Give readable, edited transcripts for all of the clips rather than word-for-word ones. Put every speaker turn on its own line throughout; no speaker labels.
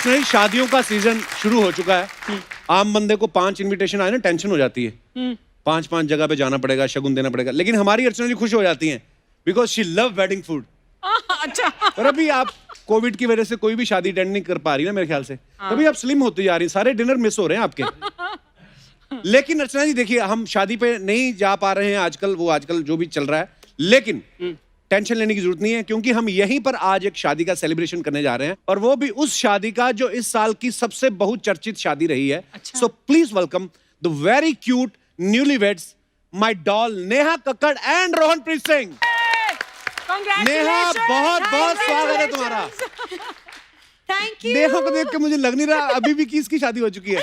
अर्चना जी, शादियों का सीजन शुरू हो चुका है। आम बंदे को 5 इनविटेशन आए ना, टेंशन हो जाती है। 5 जगह पे जाना पड़ेगा, शगुन देना पड़ेगा। लेकिन हमारी अर्चना जी खुश हो जाती हैं because she love wedding food.
अच्छा।
और अभी आप कोविड की वजह से कोई भी शादी अटेंड नहीं कर पा रही ना मेरे ख्याल से, तभी आप स्लिम होती जा रही हैं, सारे डिनर मिस हो रहे हैं आपके। लेकिन अर्चना जी देखिए, हम शादी पे नहीं जा पा रहे हैं आजकल, वो आजकल जो भी चल रहा है, लेकिन टेंशन लेने की जरूरत नहीं है, क्योंकि हम यहीं पर आज एक शादी का सेलिब्रेशन करने जा रहे हैं, और वो भी उस शादी का जो इस साल की सबसे बहुचर्चित शादी रही है। So please welcome the very cute newlyweds, my doll Neha Kakkar and Rohanpreet Singh. Neha, बहुत बहुत स्वागत है तुम्हारा।
Thank you.
नेहा को देख के मुझे लग नहीं रहा अभी भी किसकी शादी हो चुकी है।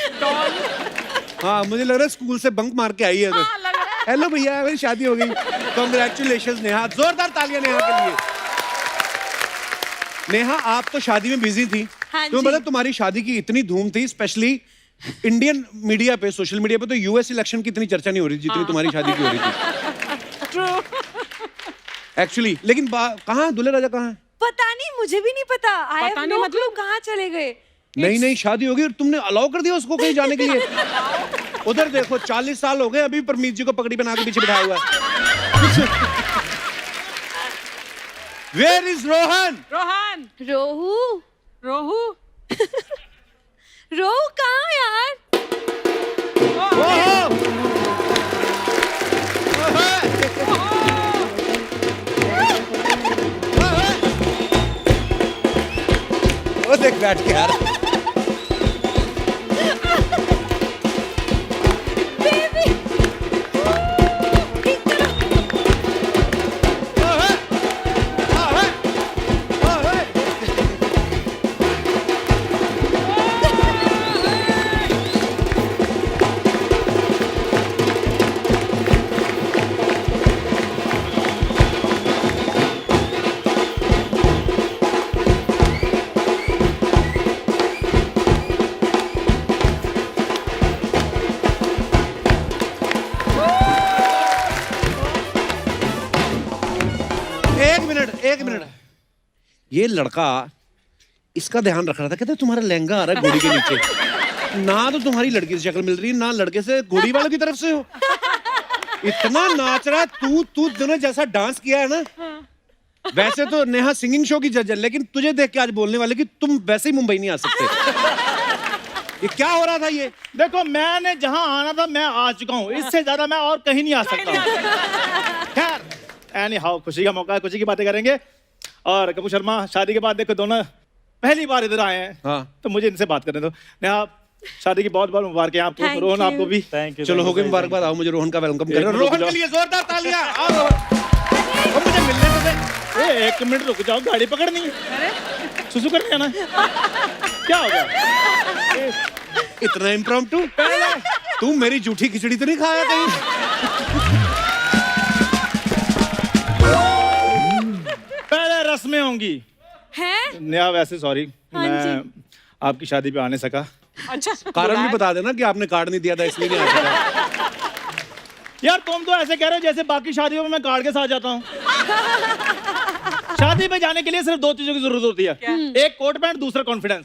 हाँ, मुझे लग रहा है स्कूल से बंक मार के आई है। हेलो भैया, मेरी शादी हो गई। कांग्रेचुलेशंस नेहा, जोरदार तालियां नेहा के लिए। नेहा, आप तो शादी में बिजी थी।
हाँ
तो
जी।
मतलब तुम्हारी शादी की इतनी धूम थी, स्पेशली इंडियन मीडिया पे, सोशल मीडिया पे तो यूएस इलेक्शन की इतनी चर्चा नहीं हो रही जितनी तुम्हारी शादी की हो रही थी एक्चुअली। लेकिन कहाँ दूल्हे राजा कहाँ है?
पता नहीं, मुझे भी नहीं पता।
पता नहीं, मतलब
कहाँ चले गए?
नहीं शादी होगी और तुमने अलाउ कर दिया उसको कहीं जाने के लिए? उधर देखो, 40 साल हो गए, अभी परमीत जी को पगड़ी बना के पीछे बिठाया हुआ है। Where is Rohan?
रोहन।
रोहू।
रोहू।
रोहू कहाँ यार?
ओहो! वो देख बैठ के यार।
बेबी। ठीक करो।
एक मिनट, ये लड़का, इसका ध्यान रख रहा था, कहते तुम्हारा लहंगा आ रहा है घोड़ी के नीचे। ना तो तुम्हारी लड़की से शक्ल मिल रही है, ना लड़के से, घोड़ी वालों की तरफ से हो। इतना नाच रहा है तू दोनों जैसा डांस किया है ना। वैसे तो नेहा सिंगिंग शो की जज है, लेकिन तुझे देख के आज बोलने वाले कि तुम वैसे ही मुंबई नहीं आ सकते। ये क्या हो रहा था ये?
देखो, मैंने जहां आना था मैं आ चुका हूँ, इससे ज्यादा मैं और कहीं नहीं आ सकता। खैर, एनी हाउ, खुशी का मौका है, खुशी की बातें करेंगे। और कपूर शर्मा, शादी के बाद देखो दोनों पहली बार इधर आए हैं।
हाँ।
तो मुझे इनसे बात करने दो। नेहा, शादी की बहुत बहुत मुबारक आपको,
Thank
रोहन
you.
आपको भी। थैंक
चलो हो गई मुबारकबाद, आओ मुझे रोहन का वेलकम करो।
मिनट
रोहन
रुक
के लिए जोरदार तालियां। आओ रोहन।
और मुझे मिलने तो दे। एक मिनट रुक जाओ, गाड़ी पकड़नी है, सुसु करने जाना है। क्या हो गया?
इतना इम्प्रॉम्प्टू? तू मेरी जूठी खिचड़ी तो नहीं खाया कहीं?
पहले रस्में होंगी।
हैं?
नेहा, वैसे सॉरी,
हाँ
मैं आपकी शादी पे आने सका।
अच्छा।
कारण भी बता देना कि आपने कार्ड नहीं दिया था इसलिए नहीं आ सका।
यार तुम तो ऐसे कह रहे हो जैसे बाकी शादियों में मैं कार्ड के साथ जाता हूँ। शादी पे जाने के लिए सिर्फ 2 चीजों की जरूरत होती है। एक कोट पैंट, दूसरा कॉन्फिडेंस।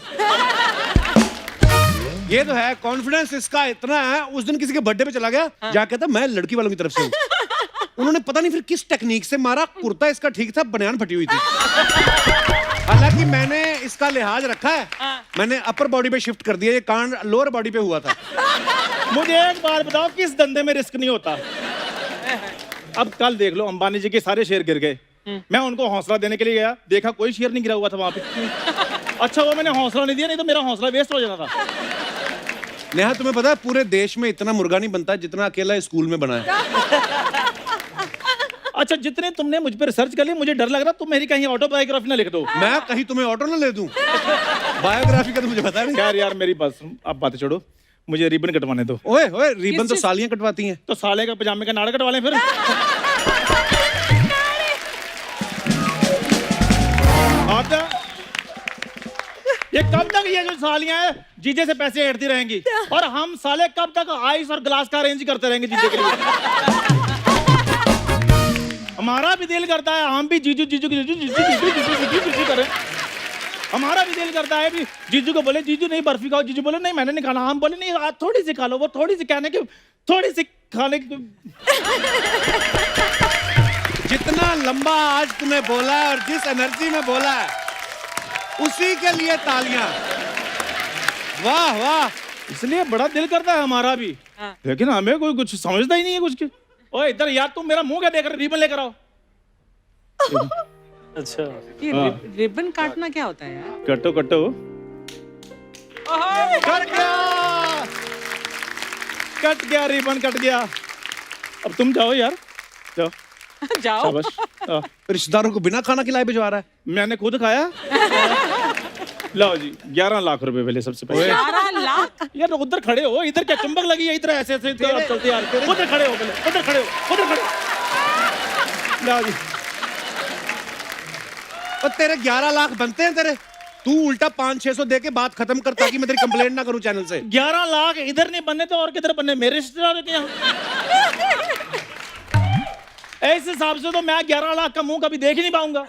ये तो है, कॉन्फिडेंस इसका इतना है। उस दिन किसी के बर्थडे पे चला गया, जाके कहता मैं लड़की वालों की तरफ से हूँ। उन्होंने पता नहीं फिर किस टेक्निक से मारा, कुर्ता इसका ठीक था, बनियान फटी हुई थी। हालांकि मैंने इसका लिहाज रखा है, मैंने अपर बॉडी पे शिफ्ट कर दिया, ये कांड लोअर बॉडी पे हुआ था।
मुझे एक बात बताओ, किस धंधे में रिस्क नहीं होता? अब कल देख लो, अंबानी जी के सारे शेयर गिर गए। मैं उनको हौसला देने के लिए गया, देखा कोई शेयर नहीं गिरा हुआ था वहां पे। अच्छा वो मैंने हौसला नहीं दिया, नहीं तो मेरा हौसला वेस्ट हो जाना था।
नेहा, तुम्हें पता है पूरे देश में इतना मुर्गा नहीं बनता जितना अकेला स्कूल में बना है।
अच्छा, जितने तुमने मुझ पर रिसर्च कर लिया, मुझे डर लग रहा तुम मेरी कहीं ऑटोबायोग्राफी ना लिख दो।
मैं कहीं तुम्हें ऑटो ना ले दूं? बायोग्राफी का तो मुझे पता नहीं।
खैर यार, मेरी बात सुन, अब बातें छोड़ो, मुझे रिबन कटवाने दो।
ओए ओए, रिबन तो सालियां कटवाती हैं।
तो साले का पजामे का नाड़ा कटवा लें फिर। आता ये कब तक ये जो सालियां हैं जीजे से पैसे ऐंठती रहेंगी, और हम साले कब तक आइस और ग्लास का अरेंज करते रहेंगे जीजे के लिए? हमारा भी दिल करता है हम भी जीजू जीजू जीजू जीजू जीजू जीजू जीजू जीजू करें। हमारा भी दिल करता है भी जीजू को बोले जीजू नहीं बर्फी खाओ, जीजू बोले नहीं मैंने नहीं खाना, हम बोले नहीं आज थोड़ी सी खा लो, वो थोड़ी सी कहने की थोड़ी सी खाने की।
जितना लंबा आज तुम्हें बोला है और जिस एनर्जी में बोला है उसी के लिए तालियां। वाह वाह।
इसलिए बड़ा दिल करता है हमारा भी,
हाँ।
लेकिन हमें कोई कुछ समझता ही नहीं है कुछ के। ओए इधर यार तुम मेरा मुंह क्या देख रहे, रिबन लेकर आओ।
अच्छा
ये
हाँ।
रिबन काटना क्या होता है यार?
कटो कटो।
कट गया,
कट गया रिबन, कट गया। अब तुम जाओ यार, जाओ।
जाओ।
शाबाश। हाँ।
रिश्तेदारों को बिना खाना खिलाए भिजवा रहा है।
मैंने खुद खाया। लाओ जी 11 लाख रुपए पहले सबसे पहले।
11 लाख?
यार उधर खड़े हो, इधर क्या चुंबक लगी है, इधर ऐसे ऐसे तो चलते यार। उधर खड़े हो पहले, उधर खड़े हो, उधर खड़े हो। लाओ जी।
और तेरे 11 लाख बनते हैं तेरे, तू उल्टा 500-600 दे के बात खत्म कर ताकि मैं तेरी कंप्लेंट ना करूं चैनल से।
11 लाख इधर नहीं बनने तो और किधर बनने, मेरे रिश्तेदार के यहाँ। ऐसे हिसाब से तो मैं 11 लाख का मुंह कभी देख ही नहीं पाऊंगा।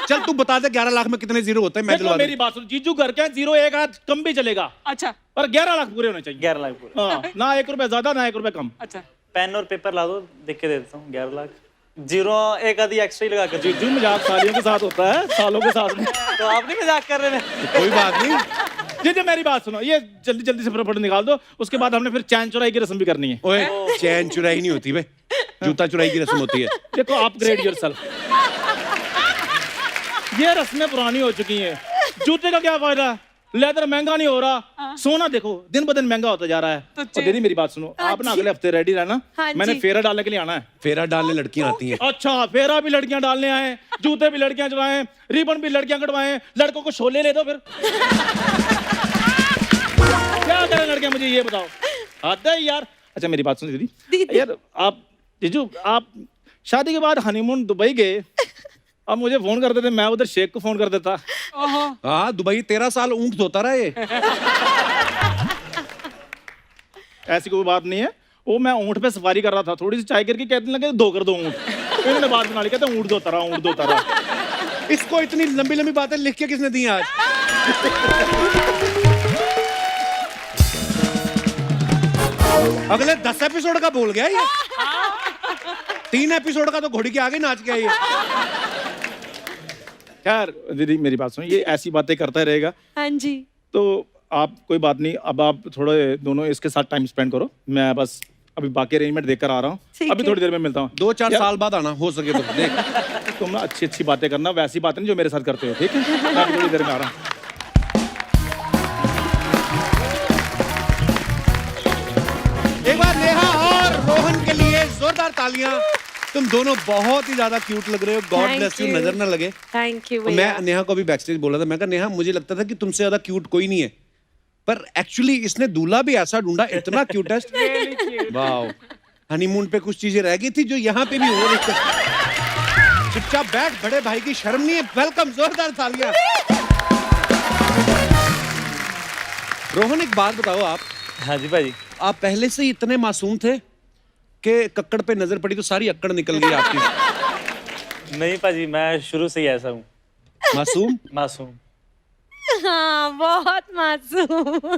चल तू बता दे 11 लाख में कितने जीरो होते हैं, मैं
देखो
दिलवा
मेरी बात सुन, जीजू घर के 0 एक आध कम भी चलेगा,
अच्छा
पर 11 लाख पूरे होने चाहिए।
11 लाख पूरे।
हाँ, ना 1 रुपए ज्यादा ना 1 रुपए कम।
अच्छा।
पेन और पेपर ला दो, देख के दे देता हूँ। 11 लाख, जीरो एक आधी एक्स्ट्रा ही लगा कर।
जीजू मजाक सालियों के साथ होता है, सालों के साथ नहीं।
तो आप नहीं मजाक कर रहे हैं?
कोई बात नहीं।
जीजू मेरी बात सुनो, ये जल्दी जल्दी से फटाफट निकाल दो, उसके बाद हमने फिर चैन चुराई की रस्म भी करनी है।
ओए चैन चुराई नहीं होती बे, जूता चुराई की रस्म होती है।
देखो अपग्रेड योरसेल्फ। ये रस्में पुरानी हो चुकी हैं, जूते का क्या फायदा, लेदर महंगा नहीं हो रहा, सोना देखो दिन ब दिन महंगा होता जा रहा है।
तो
और दीदी मेरी बात सुनो, आप ना अगले हफ्ते रेडी रहना,
हाँ
मैंने
जी।
फेरा डालने के लिए आना है।
फेरा डालने लड़कियां आती हैं।
अच्छा फेरा भी लड़कियां डालने आए, जूते भी लड़कियां चुराए, रिबन भी लड़कियां कटवाएं, लड़कों को शोले ले दो फिर। क्या करें लड़कियां मुझे ये बताओ, हद है यार। अच्छा मेरी बात सुनो दीदी, यार आप जीजू आप शादी के बाद हनीमून दुबई गए, अब मुझे फोन कर देते, मैं उधर शेख को फोन कर देता।
ओहो।
हाँ दुबई 13 साल ऊँट धोता रहा ये।
ऐसी कोई बात नहीं है, वो मैं ऊँट पे सफारी कर रहा था, थोड़ी सी चाय करके कहने लगे 2 कर दो ऊँट, इन्होंने बात बना ली, कहते ऊँट धोता रहा, ऊँट धोता रहा।
इसको इतनी लंबी लंबी बातें लिख के किसने दी आज? अगले 10 एपिसोड का बोल गया ये। 3 एपिसोड का तो घोड़ी के आगे नाच गया ये।
खैर दीदी मेरी बात सुनो, ये ऐसी बातें करता रहेगा
हाँ जी।
तो आप कोई बात नहीं, अब आप थोड़े दोनों इसके साथ टाइम स्पेंड करो, मैं बस अभी बाकी अरेंजमेंट देकर आ रहा हूँ,
ठीक
अभी
है।
थोड़ी देर में मिलता हूँ।
2-4 साल बाद आना हो सके तो देख।
तुम ना अच्छी अच्छी बातें करना, वैसी बातें नहीं जो मेरे साथ करते हो, ठीक है? मैं अभी थोड़ी देर में आ रहा हूँ।
एक बार नेहा और रोहन के लिए जोरदार तालियां। तुम दोनों बहुत ही ज्यादा क्यूट लग रहे हो, God
Thank
bless you,
you.
नजर ना लगे।
थैंक यू
मैं
भैया।
नेहा को भी बैकस्टेज बोला था, मैं कहा नेहा मुझे लगता था कि तुमसे ज्यादा क्यूट कोई नहीं है, पर एक्चुअली इसने दूल्हा भी ऐसा ढूंढा, इतना क्यूटेस्ट। वाओ। हनीमून पे कुछ चीजें रह गई थी जो यहाँ पे भी हो रही थी। चुपचाप बैठ, बड़े भाई की शर्म नहीं है। वेलकम, जोरदार तालियां। रोहन एक बात बताओ, आप
हाँ जी भाजी।
आप पहले से ही इतने मासूम थे कि कक्कड़ पे नजर पड़ी तो सारी अक्कड़ निकल गई आपकी?
नहीं भाजी, मैं शुरू से ही ऐसा हूँ,
मासूम?
मासूम।
हाँ बहुत मासूम।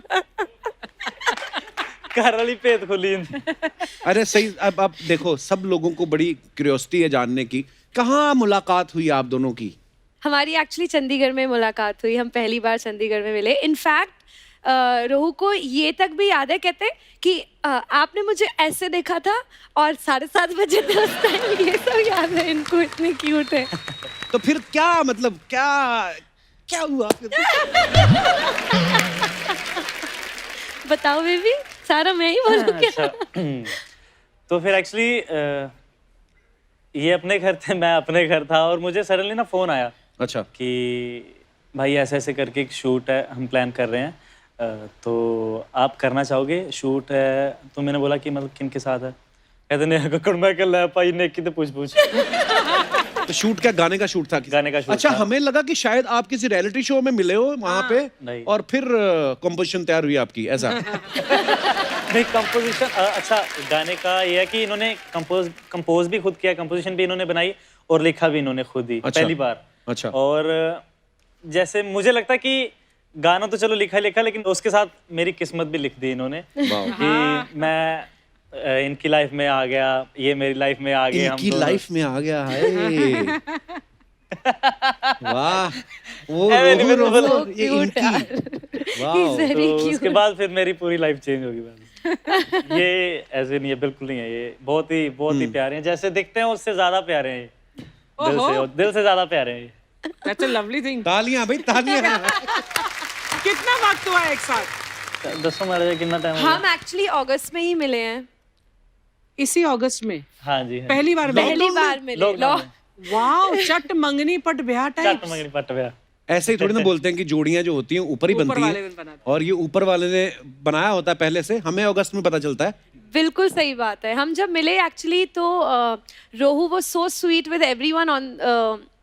घर वाली पेट खोली इनने।
अरे सही। अब आप देखो, सब लोगों को बड़ी क्यूरियोसिटी है जानने की, कहाँ मुलाकात हुई आप दोनों की?
हमारी एक्चुअली चंडीगढ़ में मुलाकात हुई, हम पहली बार चंडीगढ़ में मिले। इनफैक्ट रोहू को ये तक भी याद है, कहते कि आपने मुझे ऐसे देखा था और 7:30 बजे थे उस टाइम, ये सब याद है इनको, इतने क्यूट है।
तो फिर क्या मतलब, क्या क्या हुआ फिर?
बताओ बेबी, सारा मैं ही बोलूं क्या?
अच्छा। तो फिर एक्चुअली ये अपने घर थे, मैं अपने घर था, और मुझे सडनली ना फोन आया
अच्छा।
कि भाई ऐसे ऐसे करके एक शूट है, हम प्लान कर रहे हैं, तो आप करना चाहोगे? शूट है। तो मैंने बोला कि मतलब किन के साथ है? कहते नहीं कक्कड़ मैं कर ला पाई ने की तो पूछ
तो शूट क्या, गाने का शूट था?
गाने का शूट
अच्छा,
था।
हमें लगा कि शायद आप किसी रियलिटी शो में मिले हो वहां पे,
नहीं।
और फिर कंपोजिशन तैयार हुई आपकी, ऐसा?
नहीं, कंपोजिशन अच्छा, गाने का ये है कि इन्होंने कंपोज भी खुद किया, कंपोजिशन भी इन्होंने बनाई और लिखा भी इन्होंने खुद ही,
अच्छा।
पहली बार।
अच्छा।
और जैसे मुझे लगता है कि गाना तो चलो लिखा लिखा, लेकिन उसके साथ मेरी किस्मत भी लिख दी इन्होंने कि मैं इनकी लाइफ में आ गया, ये मेरी लाइफ में आ गए, हम
इनकी
दोनों।
लाइफ में आ गया है। वाह, वो
Very
रोहू,
beautiful.
रोहू, ये
Cute
इनकी।
He's
वाह,
very
तो
cute.
उसके बाद फिर मेरी पूरी लाइफ चेंज होगी बस। ये ऐसे नहीं है, बिल्कुल नहीं है, ये बहुत ही प्यारे हैं, जैसे दिखते हैं उससे ज्यादा प्यारे हैं ये। दिल से ज्यादा प्यारे हैं ये।
That's a lovely thing.
तालियां भाई, तालियां।
कितना वक्त हुआ एक साथ?
दसों मैरिज कितना टाइम हो गया?
हम एक्चुअली अगस्त में ही मिले हैं।
इसी अगस्त में
हाँ जी, हाँ।
पहली बार मिले?
पहली बार मिले।
लॉकडाउन में।
वाओ, चट मंगनी पट ब्याह
चट
टाइप।
मंगनी पट ब्याह।
ऐसे ही थोड़ी ना बोलते हैं कि जोड़ियां जो होती हैं ऊपर ही
ऊपर
बनती
वाले
हैं,
ने बनाते
और ये ऊपर वाले ने बनाया होता है पहले से, हमें अगस्त में पता चलता है।
बिल्कुल सही बात है। हम जब मिले एक्चुअली तो Rohu was so sweet with everyone on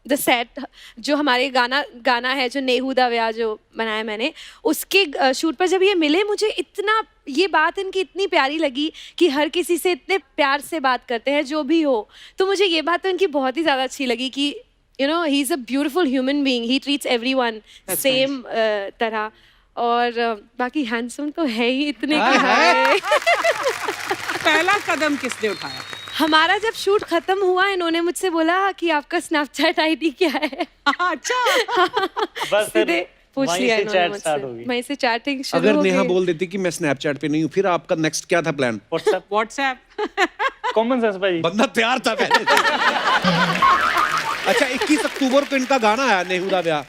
the set. जो हमारे गाना है जो नेहू दा व्याह जो बनाया मैंने, उसके शूट पर जब ये मिले, मुझे इतना ये बात इनकी इतनी प्यारी लगी कि हर किसी से इतने प्यार से बात करते हैं जो भी हो। तो मुझे ये बात तो इनकी बहुत ही ज़्यादा अच्छी लगी कि you know he is a beautiful human being, he treats everyone same तरह। और बाकी हैंडसम तो है ही इतने कि हाय।
पहला कदम किसने उठाया?
हमारा जब शूट खत्म हुआ, इन्होंने मुझसे बोला कि आपका स्नैपचैट आईडी क्या है।
अच्छा।
बस
सीधे
फिर
पूछ
वहीं
लिया
से
इन्होंने
चैट स्टार्ट
मुझसे।
होगी।
वहीं से चैटिंग शुरू
अगर
हो
नेहा
गई।
बोल देती कि मैं स्नैपचैट पे नहीं हूँ, फिर आपका नेक्स्ट क्या था plan?
WhatsApp,
WhatsApp.
Common sense भाई।
बंदा तैयार था पहले से। अच्छा, 21 अक्टूबर को इनका गाना आया नेहू दा व्याह,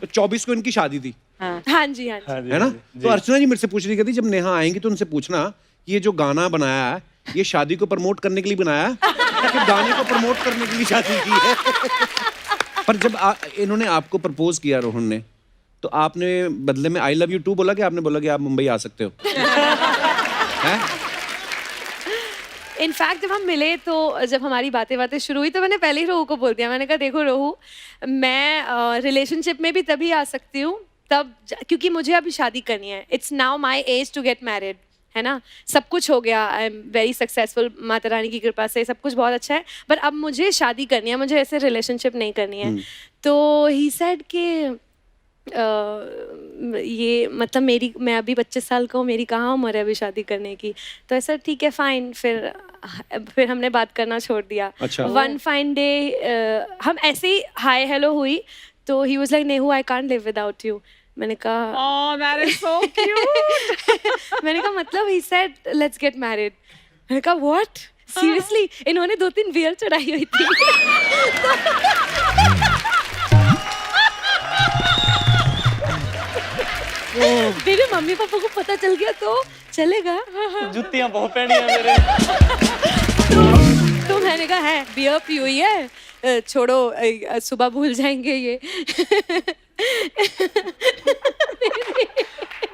तो 24 को इनकी शादी थी,
हाँ जी हाँ जी।
हाँ जी,
है ना?
हाँ जी।
तो अर्चना जी मेरे से पूछ रही थी जब नेहा आएंगी तो उनसे पूछना कि ये जो गाना बनाया है ये शादी को प्रमोट करने के लिए बनाया है कि गाने को प्रमोट करने के लिए शादी की है? पर जब इन्होंने आपको प्रपोज किया रोहन ने, तो आपने बदले में आई लव यू टू बोला कि आपने बोला कि आप मुंबई आ सकते हो? हैं?
इनफैक्ट जब हम मिले तो जब हमारी बातें शुरू हुई तो मैंने पहले ही रोहू को बोल दिया। मैंने कहा देखो रोहू, मैं रिलेशनशिप में भी तभी आ सकती हूँ क्योंकि मुझे अभी शादी करनी है। It's now my age to get married, है ना? सब कुछ हो गया, I am very successful, Mata Rani की कृपा से सब कुछ बहुत अच्छा है, पर अब मुझे शादी करनी है, मुझे ऐसे रिलेशनशिप नहीं करनी है। तो ही सेड कि ये मतलब मैं अभी 25 साल का हूँ, मेरी कहाँ उम्र है अभी शादी करने की। तो ऐसा ठीक है फाइन, फिर हमने बात करना छोड़ दिया।
अच्छा।
वन फाइन डे हम ऐसे ही हाय हेलो हुई तो he was like Nehu I can't live without you. मैंने कहा
Oh, that is so cute.
मैंने कहा मतलब he said let's get married. मैंने कहा व्हाट सीरियसली? इन्होंने 2-3 बियर चढ़ाई हुई थी। मेरे मम्मी पापा को पता चल गया तो चलेगा।
जुतियां बहुत पहनी है मेरे।
तो मैंने कहा है बियर पी हुई है, छोड़ो सुबह भूल जाएंगे ये।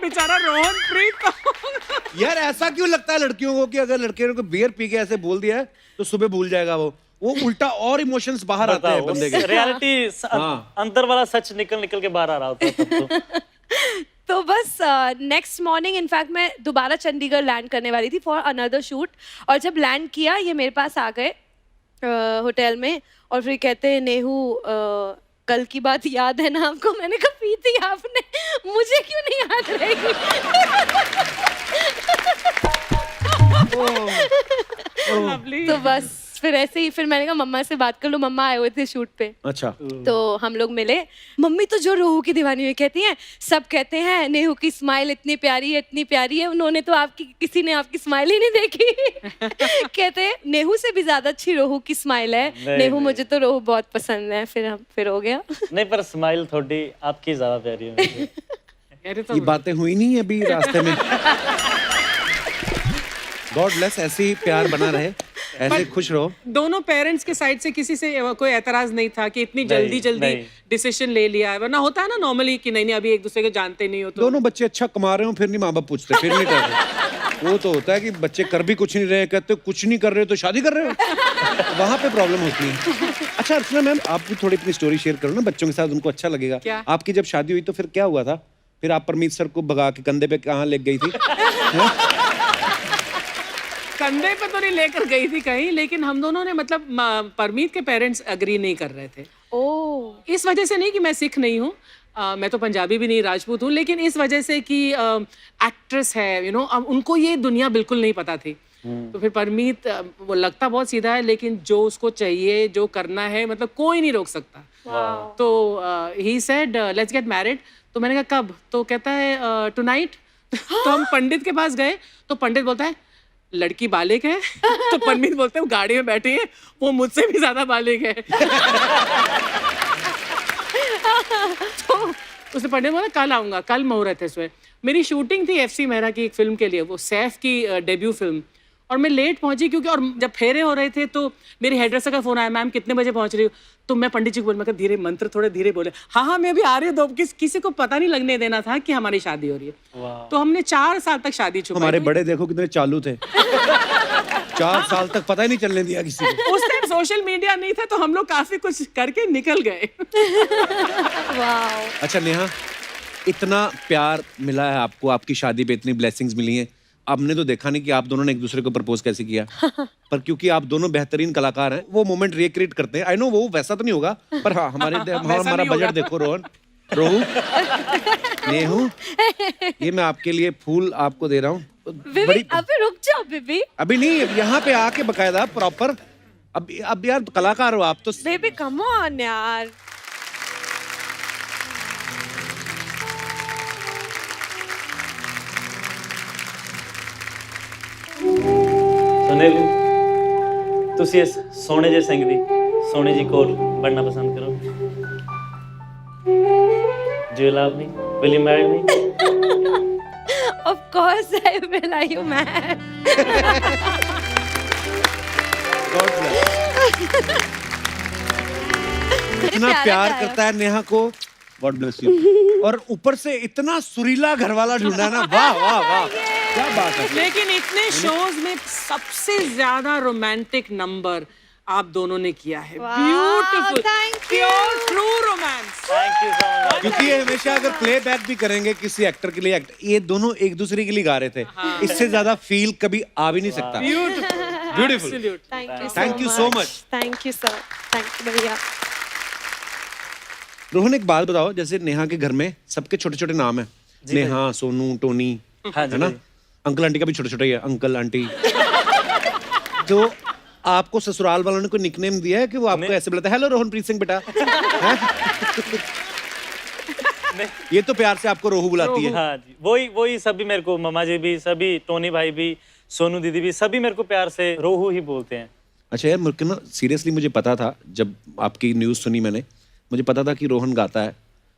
बेचारा रोहन प्रीत।
यार ऐसा क्यों लगता है लड़कियों को कि अगर लड़के को बियर पी के ऐसे बोल दिया है तो सुबह भूल जाएगा वो उल्टा और इमोशंस बाहर आते हैं बंदे के।
रियलिटी
हाँ।
अंदर वाला सच निकल के बाहर आ रहा होता है तब तो।
तो बस नेक्स्ट मॉर्निंग इनफैक्ट मैं दोबारा चंडीगढ़ लैंड करने वाली थी फॉर अनदर शूट, और जब लैंड किया ये मेरे पास आ गए होटल में और फिर कहते हैं नेहू कल की बात याद है ना आपको? मैंने कहा पी थी आपने, मुझे क्यों नहीं याद रहेगी?
लवली।
तो बस फिर ऐसे ही फिर मैंने कहा मम्मा से बात कर लो, मम्मा आए हुए थे शूट पे।
अच्छा।
तो हम लोग मिले। मम्मी तो जो रोहू की दीवानी हुई कहती हैं, सब कहते हैं नेहू की स्माइल इतनी प्यारी है, इतनी प्यारी है, उन्होंने तो किसी ने आपकी स्माइल ही नहीं देखी। कहते हैं नेहू से भी ज्यादा अच्छी रोहू की स्माइल है। नेहू
नहीं।
मुझे तो रोहू बहुत पसंद है। फिर हो गया।
नहीं, पर स्माइल थोड़ी आपकी ज्यादा प्यारी है मुझे।
अरे तो
ये बातें हुई नहीं अभी रास्ते में? गॉड ब्लेस, ऐसे ही प्यार बना रहे, ऐसे खुश रहो।
दोनों पेरेंट्स के साइड से किसी से कोई एतराज नहीं था कि इतनी जल्दी
नहीं।
डिसीजन ले लिया है? वरना होता है ना नॉर्मली कि नहीं अभी एक दूसरे को जानते नहीं हो तो।
दोनों बच्चे अच्छा कमा रहे हो फिर नहीं माँ बाप पूछते, फिर नहीं कर रहे। वो तो होता है कि बच्चे कर भी कुछ नहीं रहे, कहते कुछ नहीं कर रहे तो शादी कर रहे हो, वहां पे प्रॉब्लम होती है। अच्छा अर्चना मैम, आप भी थोड़ी अपनी स्टोरी शेयर करो ना बच्चों के साथ, उनको अच्छा लगेगा।
क्या?
आपकी जब शादी हुई तो फिर क्या हुआ था? फिर आप परमीत सर को भगा के कंधे पे कहाँ ले गई थी?
कंधे पे तो नहीं लेकर गई थी कहीं, लेकिन हम दोनों ने मतलब परमीत के पेरेंट्स अग्री नहीं कर रहे थे।
ओह
इस वजह से नहीं कि मैं सिख नहीं हूँ, मैं तो पंजाबी भी नहीं, राजपूत हूँ, लेकिन इस वजह से कि एक्ट्रेस है, यू नो, अब उनको ये दुनिया बिल्कुल नहीं पता थी। तो फिर परमीत वो लगता बहुत सीधा है, लेकिन जो उसको चाहिए, जो करना है, मतलब कोई नहीं रोक सकता। तो he said let's get married. तो मैंने कहा कब? तो कहता है टुनाइट। तो हम पंडित के पास गए, तो पंडित बोलता है लड़की बालिग है। तो परमीत बोलते हैं वो गाड़ी में बैठी है, वो मुझसे भी ज्यादा बालिग है। तो उसने पंडित बोला कल आऊंगा, कल मुहूर्त है इसमें। मेरी शूटिंग थी FC मेहरा की एक फिल्म के लिए, वो सैफ की डेब्यू फिल्म, और मैं लेट पहुंची क्योंकि, और जब फेरे हो रहे थे तो मेरी हेडरेसर का फोन आया, मैम कितने बजे पहुंच रही हो? तो मैं पंडित जी को बोला, मैं कहा धीरे, मंत्र थोड़े धीरे बोले। हाँ हाँ मैं भी आ रही हूँ। किसी को पता नहीं लगने देना था कि हमारी शादी हो रही है। तो हमने 4 साल तक शादी छुपाई।
हमारे बड़े देखो कितने चालू थे। 4 साल तक पता ही नहीं चलने दिया किसी को।
उस टाइम सोशल मीडिया नहीं था, तो हम लोग काफी कुछ करके निकल गए।
अच्छा नेहा, इतना प्यार मिला है आपको, आपकी शादी पे इतनी ब्लेसिंग्स मिली हैं, आपने तो देखा नहीं कि आप दोनों ने एक दूसरे को प्रपोज कैसे किया। पर क्योंकि आप दोनों बेहतरीन कलाकार हैं, वो मोमेंट रिक्रिएट करते हैं। आई नो वो वैसा तो नहीं होगा, पर हाँ हमारा बजट देखो रोहू नेहू, ये मैं आपके लिए फूल आपको दे रहा हूँ।
बेबी अभी रुक जाओ बेबी।
अभी नहीं, यहाँ पे आके बकायदा प्रॉपर। अब यार कलाकार हो आप तो।
बेबी कम ऑन यार।
सुनील, तुसी इस सोने जे सिंह दी सोने जी कोल बनना पसंद करो? Do you love me? Will you marry me?
Of course I will. Are you mad?
इतना प्यार करता है नेहा को, गॉड ब्लेस यू। और ऊपर से इतना सुरीला घर वाला ढूंढा है ना, वाह वाह वाह, क्या बात है।
लेकिन इतने शोज में सबसे ज्यादा रोमांटिक नंबर आप दोनों ने किया है। Beautiful, pure true romance.
Thank you so much.
क्योंकि ये हमेशा अगर प्लेबैक भी करेंगे किसी एक्टर के लिए, ये दोनों एक दूसरे के लिए गा रहे थे, इससे ज्यादा फील कभी आ भी नहीं सकता। Beautiful,
Thank you so much.
Thank you so much.
Thank you भैया।
रोहन एक बात बताओ, जैसे नेहा के घर में सबके छोटे छोटे नाम है, नेहा, सोनू, टोनी,
हाँ जी
है ना?
भाई।
अंकल आंटी का भी छोटा छोटा ही है, अंकल आंटी। तो आपको ससुराल वालों ने कोई निकनेम दिया है कि वो आपको ऐसे बुलाता है, हेलो रोहन प्रीत सिंह बेटा? ये तो प्यार से आपको रोहू बुलाती है।
हाँ जी, वही सभी मेरे को, मम्मा जी भी, सभी, टोनी भाई भी, सोनू दीदी भी, सभी मेरे को प्यार से रोहू ही बोलते हैं।
अच्छा यार, मुझे ना सीरियसली मुझे पता था, जब आपकी न्यूज़ सुनी मैंने, मुझे पता था कि रोहन गाता है,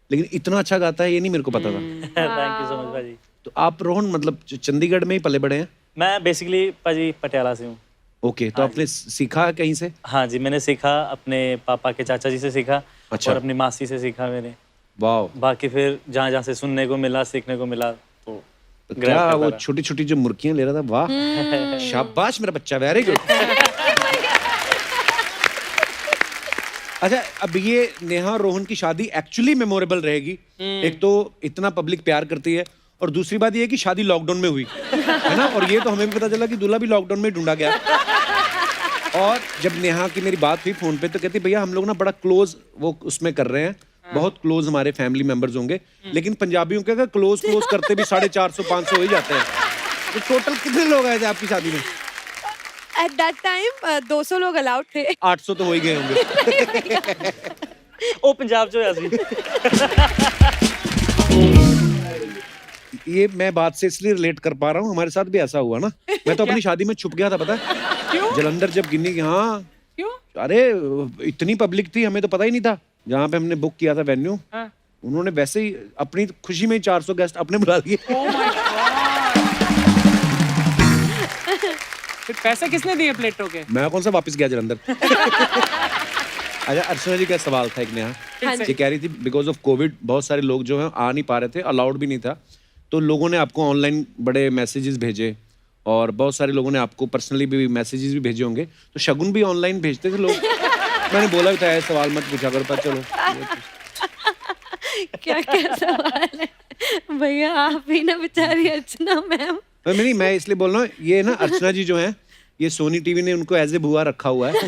लेकिन इतना अच्छा गाता है ये नहीं मेरे को पता था।
थैंक यू सो मच भाजी।
तो आप रोहन मतलब चंडीगढ़ में ही पले बड़े हैं?
मैं बेसिकली पाजी पटियाला से हूँ।
ओके, तो आपने सीखा कहीं से?
हाँ जी, मैंने सीखा अपने पापा के चाचा जी से सीखा।
अच्छा।
और अपनी मासी से सीखा मैंने।
वाह।
बाकी फिर जहाँ जहाँ से सुनने को मिला, सीखने को मिला, तो
क्या वो छोटी छोटी जो मुर्गियां ले रहा था, वाह शाबाश मेरा बच्चा, वेरी गुड। अच्छा, अब ये नेहा रोहन की शादी एक्चुअली मेमोरेबल रहेगी। एक तो इतना पब्लिक प्यार करती है, और दूसरी बात ये है कि शादी लॉकडाउन में हुई है ना, और ये तो हमें भी पता चला कि दूल्हा भी लॉकडाउन में ढूंढा गया। और जब नेहा की मेरी बात हुई फोन पे, तो कहती भैया हम लोग ना बड़ा क्लोज वो उसमें कर रहे हैं, बहुत क्लोज हमारे फैमिली मेंबर्स होंगे, लेकिन पंजाबियों के अगर क्लोज करते भी 450-500 हो ही जाते हैं। तो टोटल कितने लोग आए थे आपकी शादी में?
At that time 200 लोग अलाउड थे।
800 तो हो ही गए होंगे।
ओ पंजाब जो है असली।
ये मैं बात से इसलिए रिलेट कर पा रहा हूँ, हमारे साथ भी ऐसा हुआ ना। मैं तो अपनी शादी में छुप गया था, पता है?
क्यों?
जलंधर जब गिनी, हाँ।
क्यों?
अरे इतनी पब्लिक थी, हमें तो पता ही नहीं था। जहाँ पे हमने बुक किया था वेन्यू, उन्होंने वैसे ही अपनी खुशी में 400 गेस्ट अपने बुला लिए।
फिर पैसे किसने दिए प्लेटों के?
मैं कौन सा वापस गया जलंधर। अच्छा, अर्चना जी का सवाल था एक नेहा, ये कह रही थी बिकॉज ऑफ कोविड बहुत सारे लोग जो हैं आ नहीं पा रहे थे, अलाउड भी नहीं था, तो लोगों ने आपको ऑनलाइन बड़े मैसेजेस भेजे, और बहुत सारे लोगों ने आपको पर्सनली भी मैसेजेस भी भेजे होंगे, तो शगुन भी ऑनलाइन भेजते थे लोग। मैंने बोला भी था ऐसे सवाल मत पूछा करो, पर चलो।
क्या क्या सवाल है भैया, आप ही ना बेचारी अर्चना मैम।
नहीं, मैं इसलिए बोल रहा हूँ, ये ना अर्चना जी जो हैं, ये सोनी टीवी ने उनको एज ए बुआ रखा हुआ है।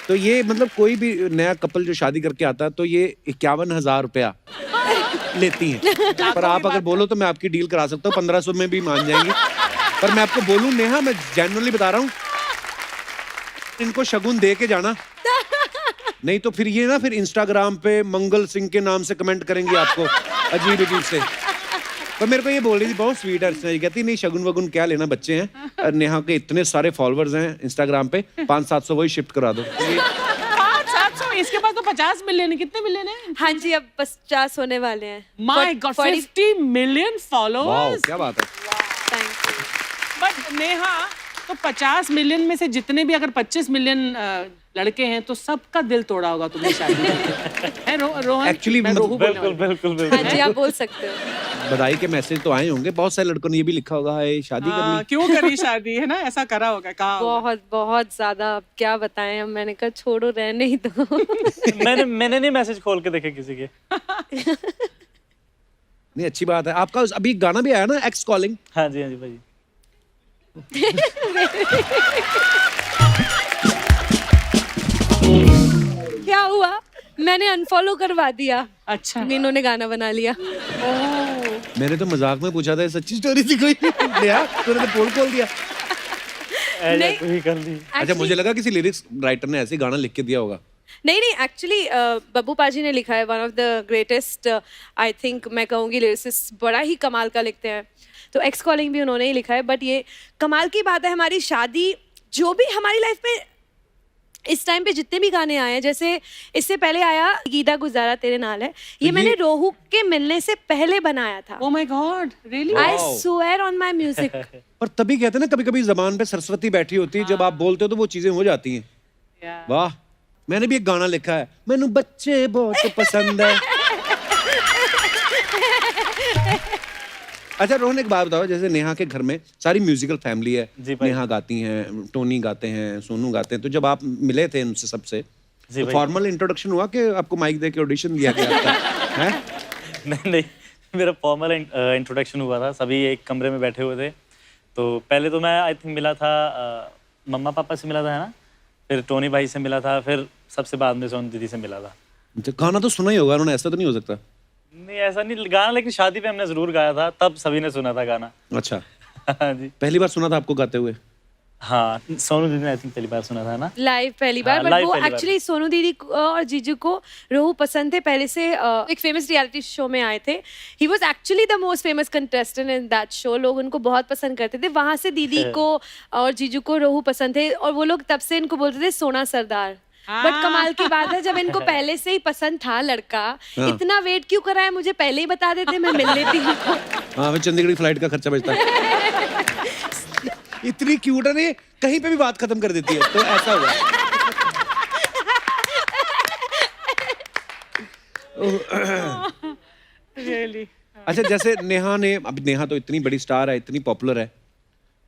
तो ये मतलब कोई भी नया कपल जो शादी करके आता है तो ये 51,000 रुपया लेती हैं। पर आप अगर बोलो तो मैं आपकी डील करा सकता हूँ, 1500 में भी मान जाएंगी। पर मैं आपको बोलूं नेहा, मैं जेन्युइनली बता रहा हूँ, इनको शगुन दे के जाना, नहीं तो फिर ये ना फिर इंस्टाग्राम पे मंगल सिंह के नाम से कमेंट करेंगी आपको अजीब अजीब से। पर मेरे को ये बोल रही थी बहुत स्वीट है अर्चना जी, कहती नहीं शगुन वगुन क्या लेना, बच्चे हैं, और नेहा के इतने सारे फॉलोअर्स हैं इंस्टाग्राम पे, 500-700 वही शिफ्ट करा दो।
700, इसके पास तो 50 मिलियन है। कितने मिलियन है?
हाँ जी, अब 50 होने वाले हैं।
माय गॉड, 50 मिलियन
वाह
फॉलोअर्स।
क्या बात है।
Thank you.
बट नेहा, तो 50 मिलियन में से जितने भी अगर 25 मिलियन लड़के हैं तो सबका दिल तोड़ा होगा तुमने शादी करके। रोहन,
Actually,
मैं रोहू बोलने
बिल्कुल
वाली
बिल्कुल
हाँ
बिल्कुल।
जी, आप बोल सकते हो।
बधाई के मैसेज तो आए होंगे, बहुत सारे लड़कों ने ये भी लिखा होगा है शादी
हूँ।
करनी।
क्यों करी शादी, है ना, ऐसा करा होगा, कहा होगा।
बहुत बहुत ज्यादा, अब क्या बताएं हम। मैंने कहा छोड़ो, रहने ही दो।
मैंने नहीं मैसेज खोल के देखे किसी के।
नहीं अच्छी बात है। आपका अभी गाना भी आया ना, एक्स कॉलिंग।
हाँ जी भाई।
क्या हुआ, मैंने अनफॉलो करवा दिया,
अच्छा।
इन्होंने गाना बना लिया।
मैंने तो मजाक में पूछा था, ये सच्ची स्टोरी थी कोई? नया तूने तो पोल खोल दिया।
नहीं।
कोई कर दी।
अच्छा, मुझे लगा किसी लिरिक्स राइटर ने ऐसे गाना लिख के दिया होगा।
नहीं, एक्चुअली बब्बू पाजी ने लिखा है, one of the greatest, I think मैं कहूँगी लिरिसिस्ट, बड़ा ही कमाल का लिखते हैं। तो एक्स कॉलिंग भी उन्होंने ही लिखा है। बट ये कमाल की बात है, हमारी शादी, जो भी हमारी लाइफ में इस टाइम पे जितने भी गाने आए हैं, जैसे इससे पहले आया गीता गुजारा तेरे नाल है, ये मैंने रोहू के मिलने से पहले बनाया था।
Oh my God, really?
I swear on my music.
पर तभी कहते हैं ना, कभी कभी जबान पे सरस्वती बैठी होती है, जब आप बोलते हो तो वो चीजें हो जाती हैं। वाह, मैंने भी एक गाना लिखा है, मैनू बच्चे बहुत पसंद है। अच्छा रोहन, एक बात बताओ, जैसे नेहा के घर में सारी म्यूजिकल फैमिली है,
जी भाई।
नेहा गाती हैं, टोनी गाते हैं, सोनू गाते हैं, तो जब आप मिले थे उनसे सबसे,
जी
तो
भाई।
फॉर्मल इंट्रोडक्शन हुआ कि आपको माइक दे के ऑडिशन दिया गया आपका? हैं?
नहीं, मेरा फॉर्मल इंट्रोडक्शन हुआ था, सभी एक कमरे में बैठे हुए थे। तो पहले तो मैं आई थिंक मिला था मम्मा पापा से मिला था, है ना, फिर टोनी भाई से मिला था, फिर सबसे बाद में सोनू दीदी से मिला था।
अच्छा, गाना तो सुना ही होगा उन्होंने, ऐसा तो नहीं हो सकता?
नहीं ऐसा नहीं गाना, लेकिन शादी पे हमने जरूर गाया था, तब सभी ने सुना था गाना।
अच्छा,
हाँ जी।
पहली बार सुना था आपको गाते हुए?
हाँ, सोनू दीदी ने आई थिंक पहली बार सुना था ना,
लाइव पहली बार।
हाँ,
बट
live
वो
पहली बार।
एक्चुअली सोनू दीदी और जीजू को रोहू पसंद थे पहले से। एक फेमस रियलिटी शो में आए थे, he was actually the most famous contestant in that show. लोग उनको बहुत पसंद करते थे, वहां से दीदी को और जीजू को रोहू पसंद थे, और वो लोग तब से इनको बोलते थे सोना सरदार। बट कमाल की बात है, जब इनको पहले से ही पसंद था लड़का, इतना वेट क्यों कराया, मुझे पहले ही बता देते, मैं मिल लेती इनको।
हाँ, फिर चंडीगढ़ की फ्लाइट का खर्चा बचता है। इतनी क्यूट है, नहीं कहीं पे भी बात खत्म कर देती है, तो ऐसा हुआ।
रियली।
अच्छा, जैसे नेहा ने, अब नेहा तो इतनी बड़ी स्टार है, इतनी पॉपुलर है,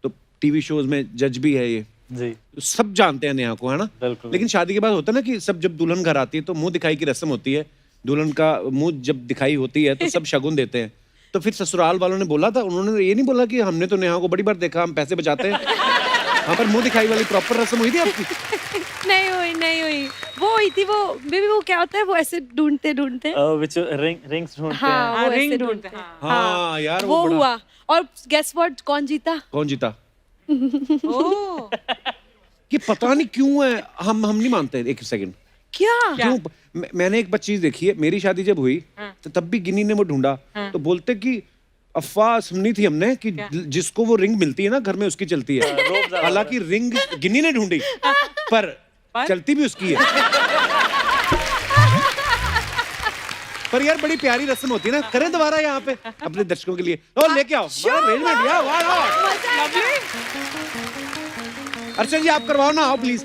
तो टीवी शोज में जज भी है ये,
जी
सब जानते हैं नेहा को, है ना?
बिल्कुल।
लेकिन शादी के बाद होता है ना कि सब, जब दुल्हन घर आती है तो मुंह दिखाई की रस्म होती है, दुल्हन का मुंह जब दिखाई होती है तो सब शगुन देते हैं। तो फिर ससुराल वालों ने बोला था, उन्होंने ये नहीं बोला कि हमने तो नेहा को बड़ी बार देखा, हम पैसे बचाते हैं? हाँ, पर मुंह दिखाई वाली प्रॉपर रस्म हुई थी आपकी?
नहीं हुई, वो हुई थी वो बेबी, वो क्या होता है, वो ऐसे ढूंढते ढूंढते,
विच रिंग्स ढूंढते
हाँ
हैं।
वो
रिंग
ऐसे
ढूंढते
ढूंढते
हैं।
हाँ यार,
वो
बड़ा-
हुआ। और गेस व्हाट, कौन जीता?
कौन जीता?
ओह,
कि पता नहीं क्यों है, हम नहीं मानते। एक सेकंड,
क्या?
क्यों? मैंने एक बात चीज देखी है, मेरी शादी जब हुई तो तब भी गिन्नी ने वो ढूंढा, तो बोलते कि अफवाह सुनी थी हमने कि जिसको वो रिंग मिलती है ना घर में, उसकी चलती है। हालांकि रिंग गिन्नी ने ढूंढी, पर चलती भी उसकी है। पर यार बड़ी प्यारी रस्म होती है ना, करें दोबारा यहाँ पे अपने दर्शकों के लिए। ओ लेके आओ, बड़ा arrangement यार, वाह। अर्चना जी आप करवाओ ना, आओ प्लीज।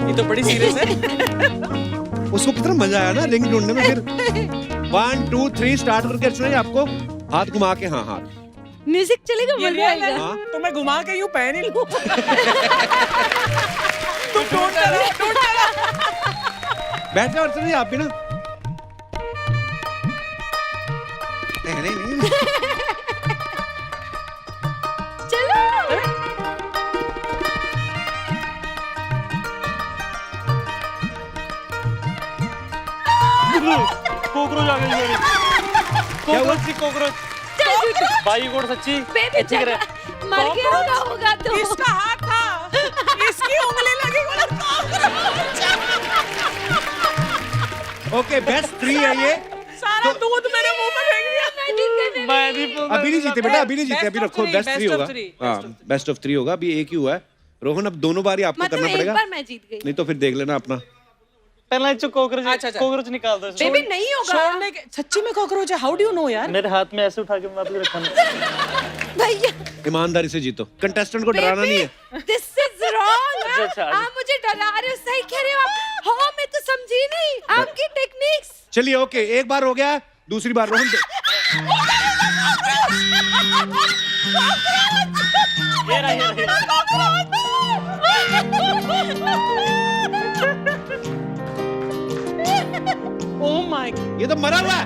ये तो बड़ी सीरियस है।
उसको कितना मजा आया ना रिंग ढूंढने में। फिर 1 2 3 स्टार्ट करके अर्चना जी आपको हाथ घुमा के, हाँ हाथ,
म्यूजिक चलेगा,
ये
मजा
रियल है,
आएगा।
हाँ।
तो मैं घुमा के यूं पहन ही लूं। तुम ढूंढते रहो।
बैठ जाओ अर्चना जी आप भी ना। नहीं।
चलो
कॉकरोच आ गई मेरी कॉकरोच थी कॉकरोच भाई गोड़ सच्ची
बेबी
अच्छी करे
मर गया होगा तो
इसका हाथ था, इसकी उंगली लगी
ओके बेस्ट 3 है ये।
सारा दूध मेरे मुंह में फेंक दिया।
मैं नहीं
अभी नहीं जीते बेटा, अभी नहीं जीते,
Best
अभी
of
रखो
three,
बेस्ट 3
best of
होगा।
three,
हाँ बेस्ट ऑफ 3 होगा, अभी एक ही हुआ है। रोहन अब दोनों बार ही आपको
मतलब
करना
एक
पड़ेगा,
बार मैं जीत गई।
नहीं तो फिर देख लेना अपना।
पहला जो कॉकरोच
अच्छा, अच्छा।
कॉकरोच निकाल दो इसमें।
बेबी नहीं होगा
छोड़ने के सच्ची में कॉकरोच है? हाउ डू यू नो यार?
मेरे हाथ में ऐसे उठा के वापस रखा ना
भैया।
ईमानदारी से जीतो, कंटेस्टेंट को डराना नहीं है।
This is wrong.
अच्छा,
आप मुझे डरा रहे हो, सही कह रहे हो आप। हाँ मैं तो समझी नहीं आपकी टेक्निक्स।
चलिए ओके, एक बार हो गया, दूसरी बार रोहन
ये रहा।
ओह माय
ये तो मरा हुआ है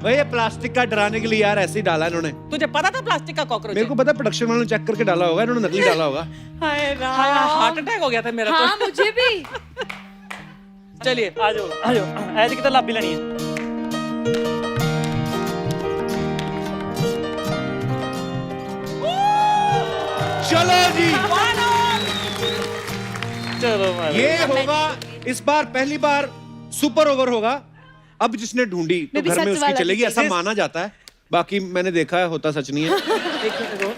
भाई। ये प्लास्टिक का डराने के लिए यार ऐसे ही डाला इन्होंने।
तुझे पता था प्लास्टिक का कॉकरोच
मेरे
है?
को पता प्रोडक्शन वालों ने चेक करके डाला होगा, इन्होंने नकली डाला होगा।
हाय हार्ट अटैक हो गया था मेरा
हाँ मुझे भी।
तो। चलिए
आ जाओ ऐसे की तो लाभी लेनी है
चलो जी,
चलो मारो
ये होगा इस बार पहली बार सुपर ओवर होगा। अब जिसने ढूंढी तो
बेबी
घर में
सच
उसकी
वाला
चलेगी, ऐसा
दीजिए।
माना जाता है। बाकी मैंने देखा है, होता सच नहीं है।